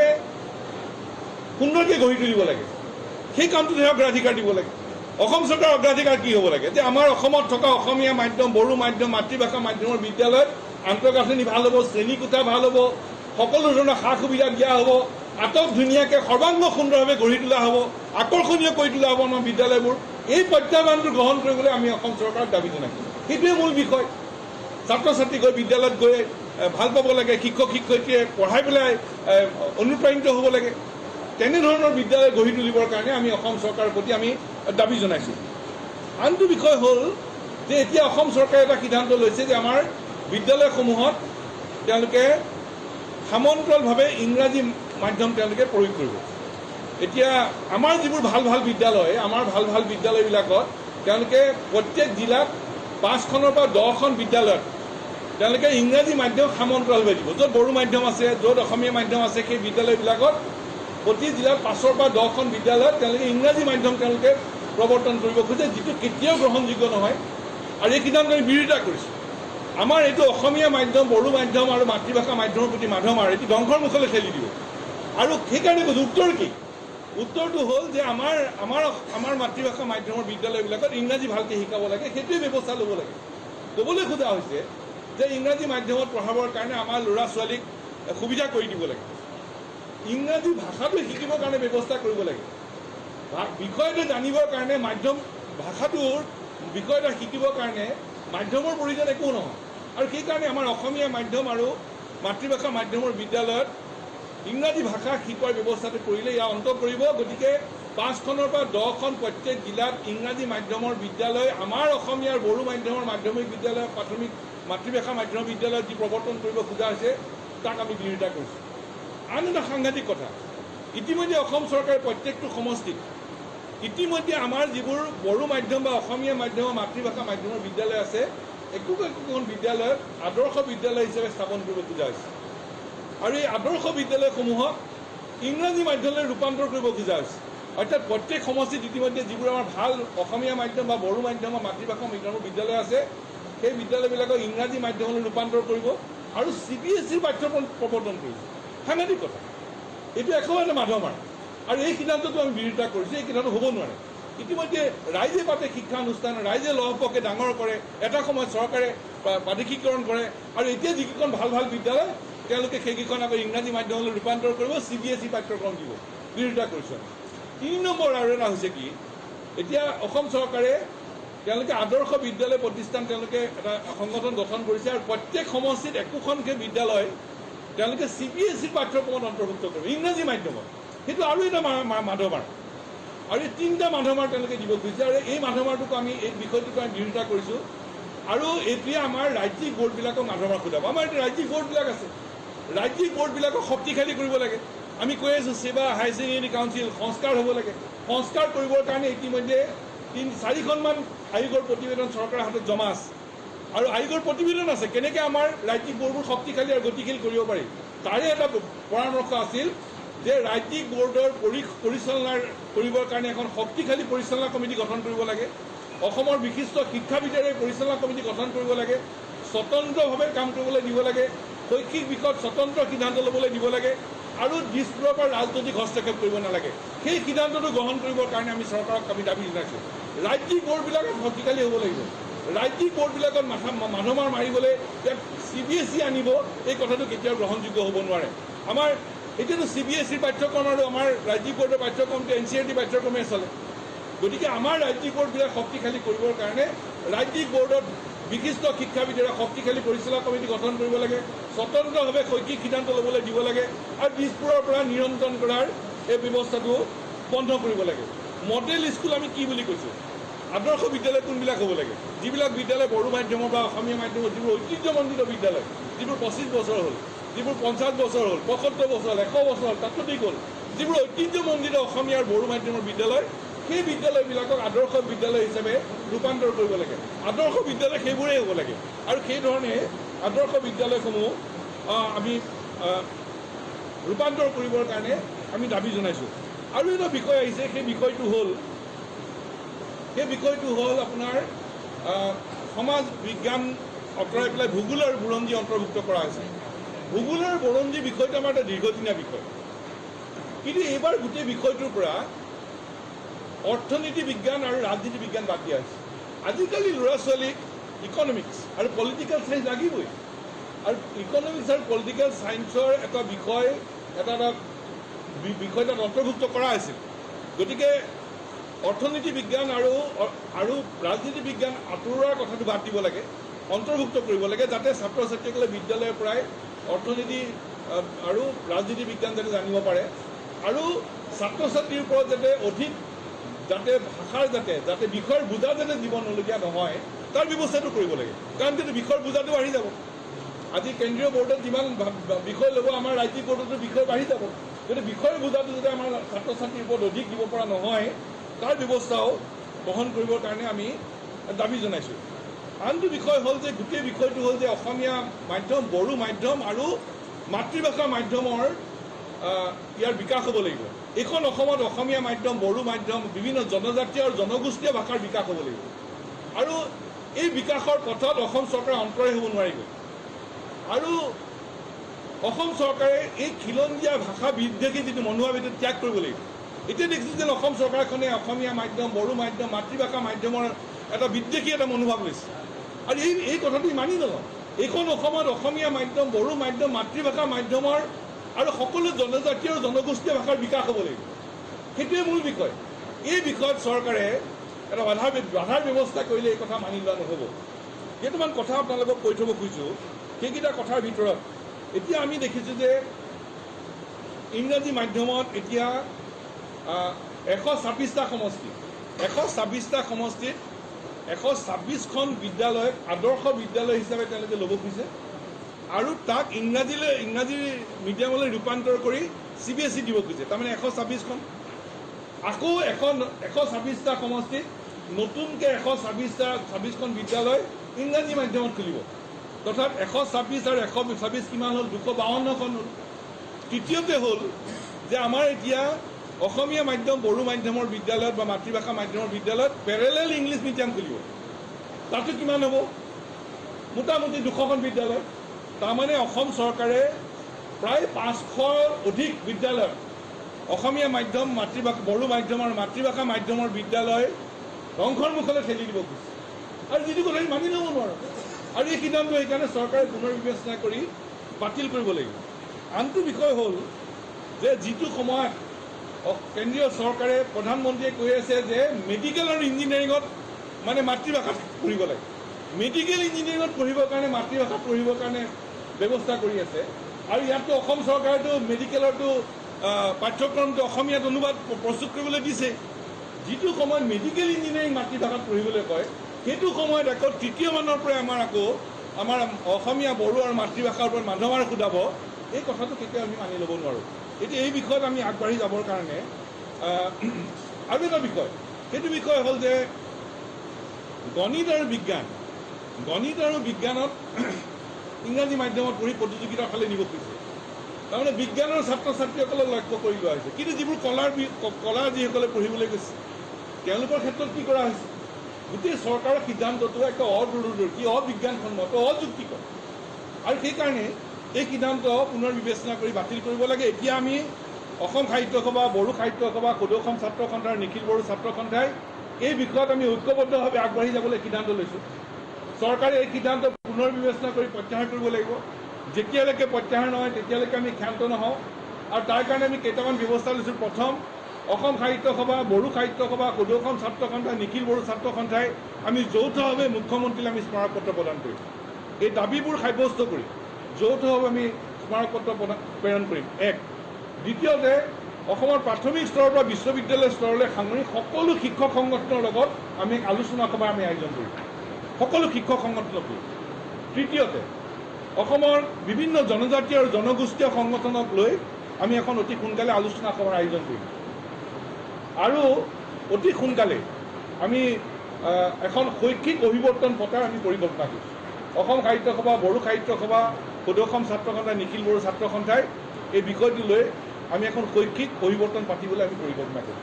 সুন্দৰকৈ গঢ়ি তুলিব লাগে। সেই কামটোত অগ্ৰাধিকাৰ দিব লাগে। অসম চৰকাৰৰ অগ্ৰাধিকাৰ কি হ'ব লাগে? যে আমাৰ অসমত থকা অসমীয়া মাধ্যম, বড়ো মাধ্যম, মাতৃভাষা মাধ্যমৰ বিদ্যালয়ত আন্তঃগাঁথনি ভাল হ'ব, শ্ৰেণীকোঠা ভাল হ'ব, সকলো ধৰণৰ সা সুবিধা দিয়া হ'ব, আটক ধুনীয়াকৈ সৰ্বাংগ সুন্দৰভাৱে গঢ়ি তোলা হ'ব, আকৰ্ষণীয় কৰি তোলা হ'ব আমাৰ বিদ্যালয়বোৰ। এই প্ৰত্যাহ্বানটো গ্ৰহণ কৰিবলৈ আমি অসম চৰকাৰক দাবী জনাইছোঁ। সেইটোৱে মূল বিষয় ছাত্ৰ ছাত্ৰী গৈ বিদ্যালয়ত গৈ ভাল পাব লাগে, শিক্ষক শিক্ষয়িত্ৰীয়ে পঢ়াই পেলাই অনুপ্ৰাণিত হ'ব লাগে। তেনেধৰণৰ বিদ্যালয় গঢ়ি তুলিবৰ কাৰণে আমি অসম চৰকাৰৰ প্ৰতি আমি দাবী জনাইছোঁ। আনটো বিষয় হ'ল যে এতিয়া অসম চৰকাৰে এটা সিদ্ধান্ত লৈছে যে আমাৰ বিদ্যালয়সমূহত তেওঁলোকে সমান্তৰালভাৱে ইংৰাজী মাধ্যম তেওঁলোকে প্ৰয়োগ কৰিব। এতিয়া আমাৰ যিবোৰ ভাল ভাল বিদ্যালয়, আমাৰ ভাল ভাল বিদ্যালয়বিলাকত তেওঁলোকে প্ৰত্যেক জিলাত 5খনৰ পৰা 10খন বিদ্যালয়ত তেওঁলোকে ইংৰাজী মাধ্যম সমান্তৰালভাৱে দিব। য'ত বড়ো মাধ্যম আছে, য'ত অসমীয়া মাধ্যম আছে, সেই বিদ্যালয়বিলাকত প্ৰতি জিলাত 5ৰ পৰা 10খন বিদ্যালয়ত তেওঁলোকে ইংৰাজী মাধ্যম তেওঁলোকে প্ৰৱৰ্তন কৰিব খোজে, যিটো কেতিয়াও গ্ৰহণযোগ্য নহয়। আৰু এই সিদ্ধান্ত আমি বিৰোধিতা কৰিছোঁ। আমাৰ এইটো অসমীয়া মাধ্যম, বড়ো মাধ্যম আৰু মাতৃভাষা মাধ্যমৰ প্ৰতি মাধমাৰ এইটো ধ্বংসৰ মুখলৈ ঠেলি দিব। আৰু সেইকাৰণে কৈছোঁ উত্তৰ কি? উত্তৰটো হ'ল যে আমাৰ মাতৃভাষা মাধ্যমৰ বিদ্যালয়বিলাকত ইংৰাজী ভালকৈ শিকাব লাগে, সেইটোৱে ব্যৱস্থা ল'ব লাগে। ক'বলৈ খোজা হৈছে যে ইংৰাজী মাধ্যমত পঢ়াবৰ কাৰণে আমাৰ ল'ৰা ছোৱালীক সুবিধা কৰি দিব লাগে, ইংৰাজী ভাষাটো শিকিবৰ কাৰণে ব্যৱস্থা কৰিব লাগে। বিষয়টো জানিবৰ কাৰণে মাধ্যম ভাষাটোৰ বিষয় এটা শিকিবৰ কাৰণে মাধ্যমৰ প্ৰয়োজন একো নহয়। আৰু সেইকাৰণে আমাৰ অসমীয়া মাধ্যম আৰু মাতৃভাষা মাধ্যমৰ বিদ্যালয়ত ইংৰাজী ভাষা শিকোৱাৰ ব্যৱস্থাটো কৰিলে ইয়াৰ অন্ত পৰিব। গতিকে 5খনৰ পৰা 10খন প্ৰত্যেক জিলাত ইংৰাজী মাধ্যমৰ বিদ্যালয়, আমাৰ অসমীয়া আৰু বড়ো মাধ্যমৰ মাধ্যমিক বিদ্যালয়, প্ৰাথমিক মাতৃভাষা মাধ্যমৰ বিদ্যালয়ত যি প্ৰৱৰ্তন কৰিব খোজা হৈছে তাক আমি বিৰোধিতা কৰিছোঁ। আন এটা সাংঘাতিক কথা, ইতিমধ্যে অসম চৰকাৰে প্ৰত্যেকটো সমষ্টিত ইতিমধ্যে আমাৰ যিবোৰ বড়ো মাধ্যম বা অসমীয়া মাধ্যমৰ মাতৃভাষা মাধ্যমৰ বিদ্যালয় আছে, একোখন বিদ্যালয়ত আদৰ্শ বিদ্যালয় হিচাপে স্থাপন কৰিব খোজা হৈছে। আৰু এই আদৰ্শ বিদ্যালয়সমূহক ইংৰাজী মাধ্যমলৈ ৰূপান্তৰ কৰিব খোজা হৈছে। অৰ্থাৎ প্ৰত্যেক সমষ্টিত ইতিমধ্যে যিবোৰ আমাৰ ভাল অসমীয়া মাধ্যম বা বড়ো মাধ্যম বা মাতৃভাষা মাধ্যমৰ বিদ্যালয় আছে, সেই বিদ্যালয়বিলাকক ইংৰাজী মাধ্যমলৈ ৰূপান্তৰ কৰিব আৰু CBSE পাঠ্যক্ৰম প্ৰৱৰ্তন কৰিব। সাংঘাতিক কথা, এইটো একেবাৰে মাধমাৰ। আৰু এই সিদ্ধান্তটো আমি বিৰোধিতা কৰিছোঁ। এই সিদ্ধান্ত হ'ব নোৱাৰে। ইতিমধ্যে ৰাইজে পাতে শিক্ষানুষ্ঠান, ৰাইজে লহপহকৈ ডাঙৰ কৰে, এটা সময়ত চৰকাৰে প্ৰাদেশিকৰণ কৰে, আৰু এতিয়া যিকেইখন ভাল ভাল বিদ্যালয় তেওঁলোকে সেইকেইখন আকৌ ইংৰাজী মাধ্যমলৈ ৰূপান্তৰ কৰিব, CBSE পাঠ্যক্ৰম দিব। বিৰোধিতা কৰিছোঁ। 3 নম্বৰ আৰু এটা হৈছে কি, এতিয়া অসম চৰকাৰে তেওঁলোকে আদৰ্শ বিদ্যালয় প্ৰতিষ্ঠান তেওঁলোকে এটা সংগঠন গঠন কৰিছে, আৰু প্ৰত্যেক সমষ্টিত একোখনকৈ বিদ্যালয় তেওঁলোকে CBSE পাঠ্যক্ৰমত অন্তৰ্ভুক্ত কৰিব, ইংৰাজী মাধ্যমত। সেইটো আৰু এটা মাধমাৰ। আৰু এই 3টা মাধমাৰ তেওঁলোকে দিব খুজিছে, আৰু এই মাধমাৰটোক আমি এই বিষয়টোক আমি বিৰোধিতা কৰিছোঁ। আৰু এইটোৱে আমাৰ ৰাজ্যিক বোৰ্ডবিলাকক মাধমাৰ সোধাব। আমাৰ এতিয়া ৰাজ্যিক বোৰ্ডবিলাক আছে, ৰাজ্যিক বোৰ্ডবিলাকক শক্তিশালী কৰিব লাগে। আমি কৈ আছোঁ ছেবা হাই ছেকেণ্ডেৰী কাউন্সিল সংস্কাৰ হ'ব লাগে। সংস্কাৰ কৰিবৰ কাৰণে ইতিমধ্যে 3-4খনমান আয়োগৰ প্ৰতিবেদন চৰকাৰৰ হাতত জমা আছে, আৰু আয়োগৰ প্ৰতিবেদন আছে কেনেকৈ আমাৰ ৰাজ্যিক বোৰ্ডবোৰ শক্তিশালী আৰু গতিশীল কৰিব পাৰি। তাৰে এটা পৰামৰ্শ আছিল যে ৰাজ্যিক বোৰ্ডৰ পৰিচালনা কৰিবৰ কাৰণে এখন শক্তিশালী পৰিচালনা কমিটি গঠন কৰিব লাগে, অসমৰ বিশিষ্ট শিক্ষাবিদৰে পৰিচালনা কমিটি গঠন কৰিব লাগে, স্বতন্ত্ৰভাৱে কাম কৰিবলৈ দিব লাগে, শৈক্ষিক বিষয়ত স্বতন্ত্ৰ সিদ্ধান্ত ল'বলৈ দিব লাগে, আৰু দিশবোৰৰ পৰা ৰাজনৈতিক হস্তক্ষেপ কৰিব নালাগে। সেই সিদ্ধান্তটো গ্ৰহণ কৰিবৰ কাৰণে আমি চৰকাৰক আমি দাবী জনাইছোঁ। ৰাজ্যিক বোৰ্ডবিলাকত শক্তিশালী হ'ব লাগিব। ৰাজ্যিক বোৰ্ডবিলাকত মাধমাৰ মাৰিবলৈ ইয়াত CBSE আনিব, এই কথাটো কেতিয়াও গ্ৰহণযোগ্য হ'ব নোৱাৰে। আমাৰ এতিয়াতো CBSE পাঠ্যক্ৰম আৰু আমাৰ ৰাজ্যিক বোৰ্ডৰ পাঠ্যক্ৰমটো NCERT পাঠ্যক্ৰমে চলে। গতিকে আমাৰ ৰাজ্যিক বোৰ্ডবিলাক শক্তিশালী কৰিবৰ কাৰণে ৰাজ্যিক বোৰ্ডত বিশিষ্ট শিক্ষাবিদৰে শক্তিশালী পৰিচালনা কমিটি গঠন কৰিব লাগে, স্বতন্ত্ৰভাৱে শৈক্ষিক সিদ্ধান্ত ল'বলৈ দিব লাগে, আৰু দিশবোৰৰ পৰা নিয়ন্ত্ৰণ কৰাৰ এই ব্যৱস্থাটো বন্ধ কৰিব লাগে। মডেল স্কুল আমি কি বুলি কৈছোঁ? আদৰ্শ বিদ্যালয় কোনবিলাক হ'ব লাগে? যিবিলাক বিদ্যালয় বড়ো মাধ্যমৰ বা অসমীয়া মাধ্যমৰ যিবোৰ ঐতিহ্যমণ্ডিত বিদ্যালয়, যিবোৰ 25 বছৰ হ'ল, যিবোৰ 50 বছৰ হ'ল, 75 বছৰ হ'ল, 100 বছৰ হ'ল, তাতোধিক হ'ল, যিবোৰ ঐতিহ্যমণ্ডিত অসমীয়া আৰু বড়ো মাধ্যমৰ বিদ্যালয়, সেই বিদ্যালয়বিলাকক আদৰ্শ বিদ্যালয় হিচাপে ৰূপান্তৰ কৰিব লাগে। আদৰ্শ বিদ্যালয় সেইবোৰেই হ'ব লাগে, আৰু সেইধৰণে আদৰ্শ বিদ্যালয়সমূহ আমি ৰূপান্তৰ কৰিবৰ কাৰণে আমি দাবী জনাইছোঁ। আৰু এটা বিষয় আহিছে, সেই বিষয়টো হ'ল আপোনাৰ সমাজ বিজ্ঞান আঁতৰাই পেলাই ভূগোল আৰু বুৰঞ্জী অন্তৰ্ভুক্ত কৰা হৈছে। ভূগোল আৰু বুৰঞ্জী বিষয়টো আমাৰ এটা দীৰ্ঘদিনীয়া বিষয়, কিন্তু এইবাৰ গোটেই বিষয়টোৰ পৰা অৰ্থনীতি বিজ্ঞান আৰু ৰাজনীতি বিজ্ঞান বাদ দিয়া হৈছে। আজিকালি ল'ৰা ছোৱালীক ইকনমিক্স আৰু পলিটিকেল চায়েন্স লাগিবই, আৰু ইকনমিক্স আৰু পলিটিকেল চায়েন্সৰ এটা বিষয় তাত অন্তৰ্ভুক্ত কৰা হৈছিল। গতিকে অৰ্থনীতি বিজ্ঞান আৰু ৰাজনীতি বিজ্ঞান আঁতৰোৱাৰ কথাটো বাদ দিব লাগে, অন্তৰ্ভুক্ত কৰিব লাগে যাতে ছাত্ৰ ছাত্ৰীসকলে বিদ্যালয়ৰ পৰাই অৰ্থনীতি আৰু ৰাজনীতি বিজ্ঞান যাতে জানিব পাৰে আৰু ছাত্ৰ ছাত্ৰীৰ ওপৰত যাতে অধিক যাতে ভাষাৰ যাতে বিষয়ৰ বোজা যাতে দিব নলগীয়া নহয় তাৰ ব্যৱস্থাটো কৰিব লাগে কাৰণ কিন্তু বিষয়ৰ বোজাটো বাঢ়ি যাব আজি কেন্দ্ৰীয় বোৰ্ডত যিমান বিষয় ল'ব আমাৰ ৰাজ্যিক বোৰ্ডতো বিষয় বাঢ়ি যাব গতিকে বিষয়ৰ বোজাটো যাতে আমাৰ ছাত্ৰ ছাত্ৰীৰ ওপৰত অধিক দিব পৰা নহয় তাৰ ব্যৱস্থাও গ্ৰহণ কৰিবৰ কাৰণে আমি দাবী জনাইছোঁ আনটো বিষয় হ'ল যে গোটেই বিষয়টো হ'ল যে অসমীয়া মাধ্যম বড়ো মাধ্যম আৰু মাতৃভাষা মাধ্যমৰ ইয়াৰ বিকাশ হ'ব লাগিব এইখন অসমত অসমীয়া মাধ্যম বড়ো মাধ্যম বিভিন্ন জনজাতীয় আৰু জনগোষ্ঠীয় ভাষাৰ বিকাশ হ'ব লাগিব আৰু এই বিকাশৰ পথত অসম চৰকাৰ অন্তৰায় হ'ব নোৱাৰিব আৰু অসম চৰকাৰে এই খিলঞ্জীয়া ভাষা বিদ্বেষী যিটো মনোভাৱ এইটো ত্যাগ কৰিব লাগিব এতিয়া দেখিছোঁ যে অসম চৰকাৰখনে অসমীয়া মাধ্যম বড়ো মাধ্যম মাতৃভাষা মাধ্যমৰ এটা বিদ্বেষী এটা মনোভাৱ লৈছে আৰু এই কথাটো মানি নলওঁ এইখন অসমত অসমীয়া মাধ্যম বড়ো মাধ্যম মাতৃভাষা মাধ্যমৰ আৰু সকলো জনজাতীয় আৰু জনগোষ্ঠীয় ভাষাৰ বিকাশ হ'ব লাগিব সেইটোৱে মূল বিষয় এই বিষয়ত চৰকাৰে এটা বাধাৰ ব্যৱস্থা কৰিলে এই কথা মানি লোৱা নহ'ব কেইটামান কথা আপোনালোকক কৈ থ'ব খুজিছোঁ সেইকেইটা কথাৰ ভিতৰত এতিয়া আমি দেখিছোঁ যে ইংৰাজী মাধ্যমত এতিয়া 126টা সমষ্টি 126টা সমষ্টিত 126খন বিদ্যালয়ক আদৰ্শ বিদ্যালয় হিচাপে তেওঁলোকে ল'ব খুজিছে আৰু তাক ইংৰাজী মিডিয়ামলৈ ৰূপান্তৰ কৰি CBSE দিব খুজিছে তাৰমানে 126খন আকৌ 126টা সমষ্টিত নতুনকৈ 126খন বিদ্যালয় ইংৰাজী মাধ্যমত খুলিব তথাৎ 126 আৰু 126 কিমান হ'ল 252খন হ'ল তৃতীয়তে হ'ল যে আমাৰ এতিয়া অসমীয়া মাধ্যম বড়ো মাধ্যমৰ বিদ্যালয়ত বা মাতৃভাষা মাধ্যমৰ বিদ্যালয়ত পেৰেলেল ইংলিছ মিডিয়াম খুলিব তাতো কিমান হ'ব মোটামুটি 200খন বিদ্যালয় তাৰমানে অসম চৰকাৰে প্ৰায় 500ৰ অধিক বিদ্যালয় অসমীয়া মাধ্যম মাতৃভাষা বড়ো মাধ্যম আৰু মাতৃভাষা মাধ্যমৰ বিদ্যালয় ধ্বংসৰ মুখলৈ ঠেলি দিব খুজিছে আৰু যিটো কথা আমি মানি ল'ব নোৱাৰোঁ আৰু এই সিদ্ধান্ত সেইকাৰণে চৰকাৰে পুনৰ বিবেচনা কৰি বাতিল কৰিব লাগিব আনটো বিষয় হ'ল যে যিটো সময়ত কেন্দ্ৰীয় চৰকাৰে প্ৰধানমন্ত্ৰীয়ে কৈ আছে যে মেডিকেল আৰু ইঞ্জিনিয়াৰিঙত মানে মাতৃভাষাত পঢ়িব লাগে মেডিকেল ইঞ্জিনিয়াৰিঙত পঢ়িবৰ কাৰণে মাতৃভাষাত পঢ়িবৰ কাৰণে ব্যৱস্থা কৰি আছে আৰু ইয়াততো অসম চৰকাৰেতো মেডিকেলৰতো পাঠ্যক্ৰমটো অসমীয়াত অনুবাদ প্ৰস্তুত কৰিবলৈ দিছে যিটো সময়ত মেডিকেল ইঞ্জিনিয়াৰিং মাতৃভাষাত পঢ়িবলৈ কয় সেইটো সময়ত আকৌ তৃতীয় মানৰ পৰাই আমাৰ অসমীয়া বড়ো আৰু মাতৃভাষাৰ ওপৰত মাধমাৰ সোধাব এই কথাটো কেতিয়াও আমি মানি ল'ব নোৱাৰোঁ এতিয়া এই বিষয়ত আমি আগবাঢ়ি যাবৰ কাৰণে আৰু এটা বিষয় সেইটো বিষয় হ'ল যে গণিত আৰু বিজ্ঞানত ইংৰাজী মাধ্যমত পঢ়ি প্ৰতিযোগিতাৰ ফালে নিব খুজিছে তাৰমানে বিজ্ঞানৰ ছাত্ৰ ছাত্ৰীসকলক লক্ষ্য কৰি লোৱা হৈছে কিন্তু যিবোৰ কলা যিসকলে পঢ়িবলৈ গৈছে তেওঁলোকৰ ক্ষেত্ৰত কি কৰা হৈছে গোটেই চৰকাৰৰ সিদ্ধান্তটো একটা অদূৰদৰ্শী অবিজ্ঞানসন্মত অযুক্তিকৰ আৰু সেইকাৰণে এই সিদ্ধান্ত পুনৰ বিবেচনা কৰি বাতিল কৰিব লাগে এতিয়া আমি অসম সাহিত্য সভা বড়ো সাহিত্য সভা সদৌ অসম ছাত্ৰ সন্থা আৰু নিখিল বড়ো ছাত্ৰ সন্থাই এই বিষয়ত আমি ঐক্যবদ্ধভাৱে আগবাঢ়ি যাবলৈ সিদ্ধান্ত লৈছোঁ চৰকাৰে এই সিদ্ধান্ত পুনৰ বিবেচনা কৰি প্ৰত্যাহাৰ কৰিব লাগিব যেতিয়ালৈকে প্ৰত্যাহাৰ নহয় তেতিয়ালৈকে আমি ক্ষান্ত নহওঁ আৰু তাৰ কাৰণে আমি কেইটামান ব্যৱস্থা লৈছোঁ প্ৰথম অসম সাহিত্য সভা বড়ো সাহিত্য সভা সদৌ অসম ছাত্ৰ সন্থা নিখিল বড়ো ছাত্ৰ সন্থাই আমি যৌথভাৱে মুখ্যমন্ত্ৰীলৈ আমি স্মাৰকপত্ৰ প্ৰদান কৰিম এই দাবীবোৰ সাব্যস্ত কৰি যৌথভাৱে আমি স্মাৰকপত্ৰ প্ৰেৰণ কৰিম এক দ্বিতীয়তে অসমৰ প্ৰাথমিক স্তৰৰ পৰা বিশ্ববিদ্যালয় স্তৰলৈ সামৰি সকলো শিক্ষক সংগঠনৰ লগত আমি আলোচনা সভা আমি আয়োজন কৰিম সকলো শিক্ষক সংগঠনক লৈ তৃতীয়তে অসমৰ বিভিন্ন জনজাতীয় আৰু জনগোষ্ঠীয় সংগঠনক লৈ আমি এখন অতি সোনকালে আলোচনা সভাৰ আয়োজন কৰিম আৰু অতি সোনকালে আমি এখন শৈক্ষিক অভিৱৰ্তন পতাৰ আমি পৰিকল্পনা কৰিছোঁ অসম সাহিত্য সভা বড়ো সাহিত্য সভা সদৌ অসম ছাত্ৰ সন্থা নিখিল বড়ো ছাত্ৰ সন্থাই এই বিষয়টো লৈ আমি এখন শৈক্ষিক অভিৱৰ্তন পাতিবলৈ আমি পৰিকল্পনা কৰিম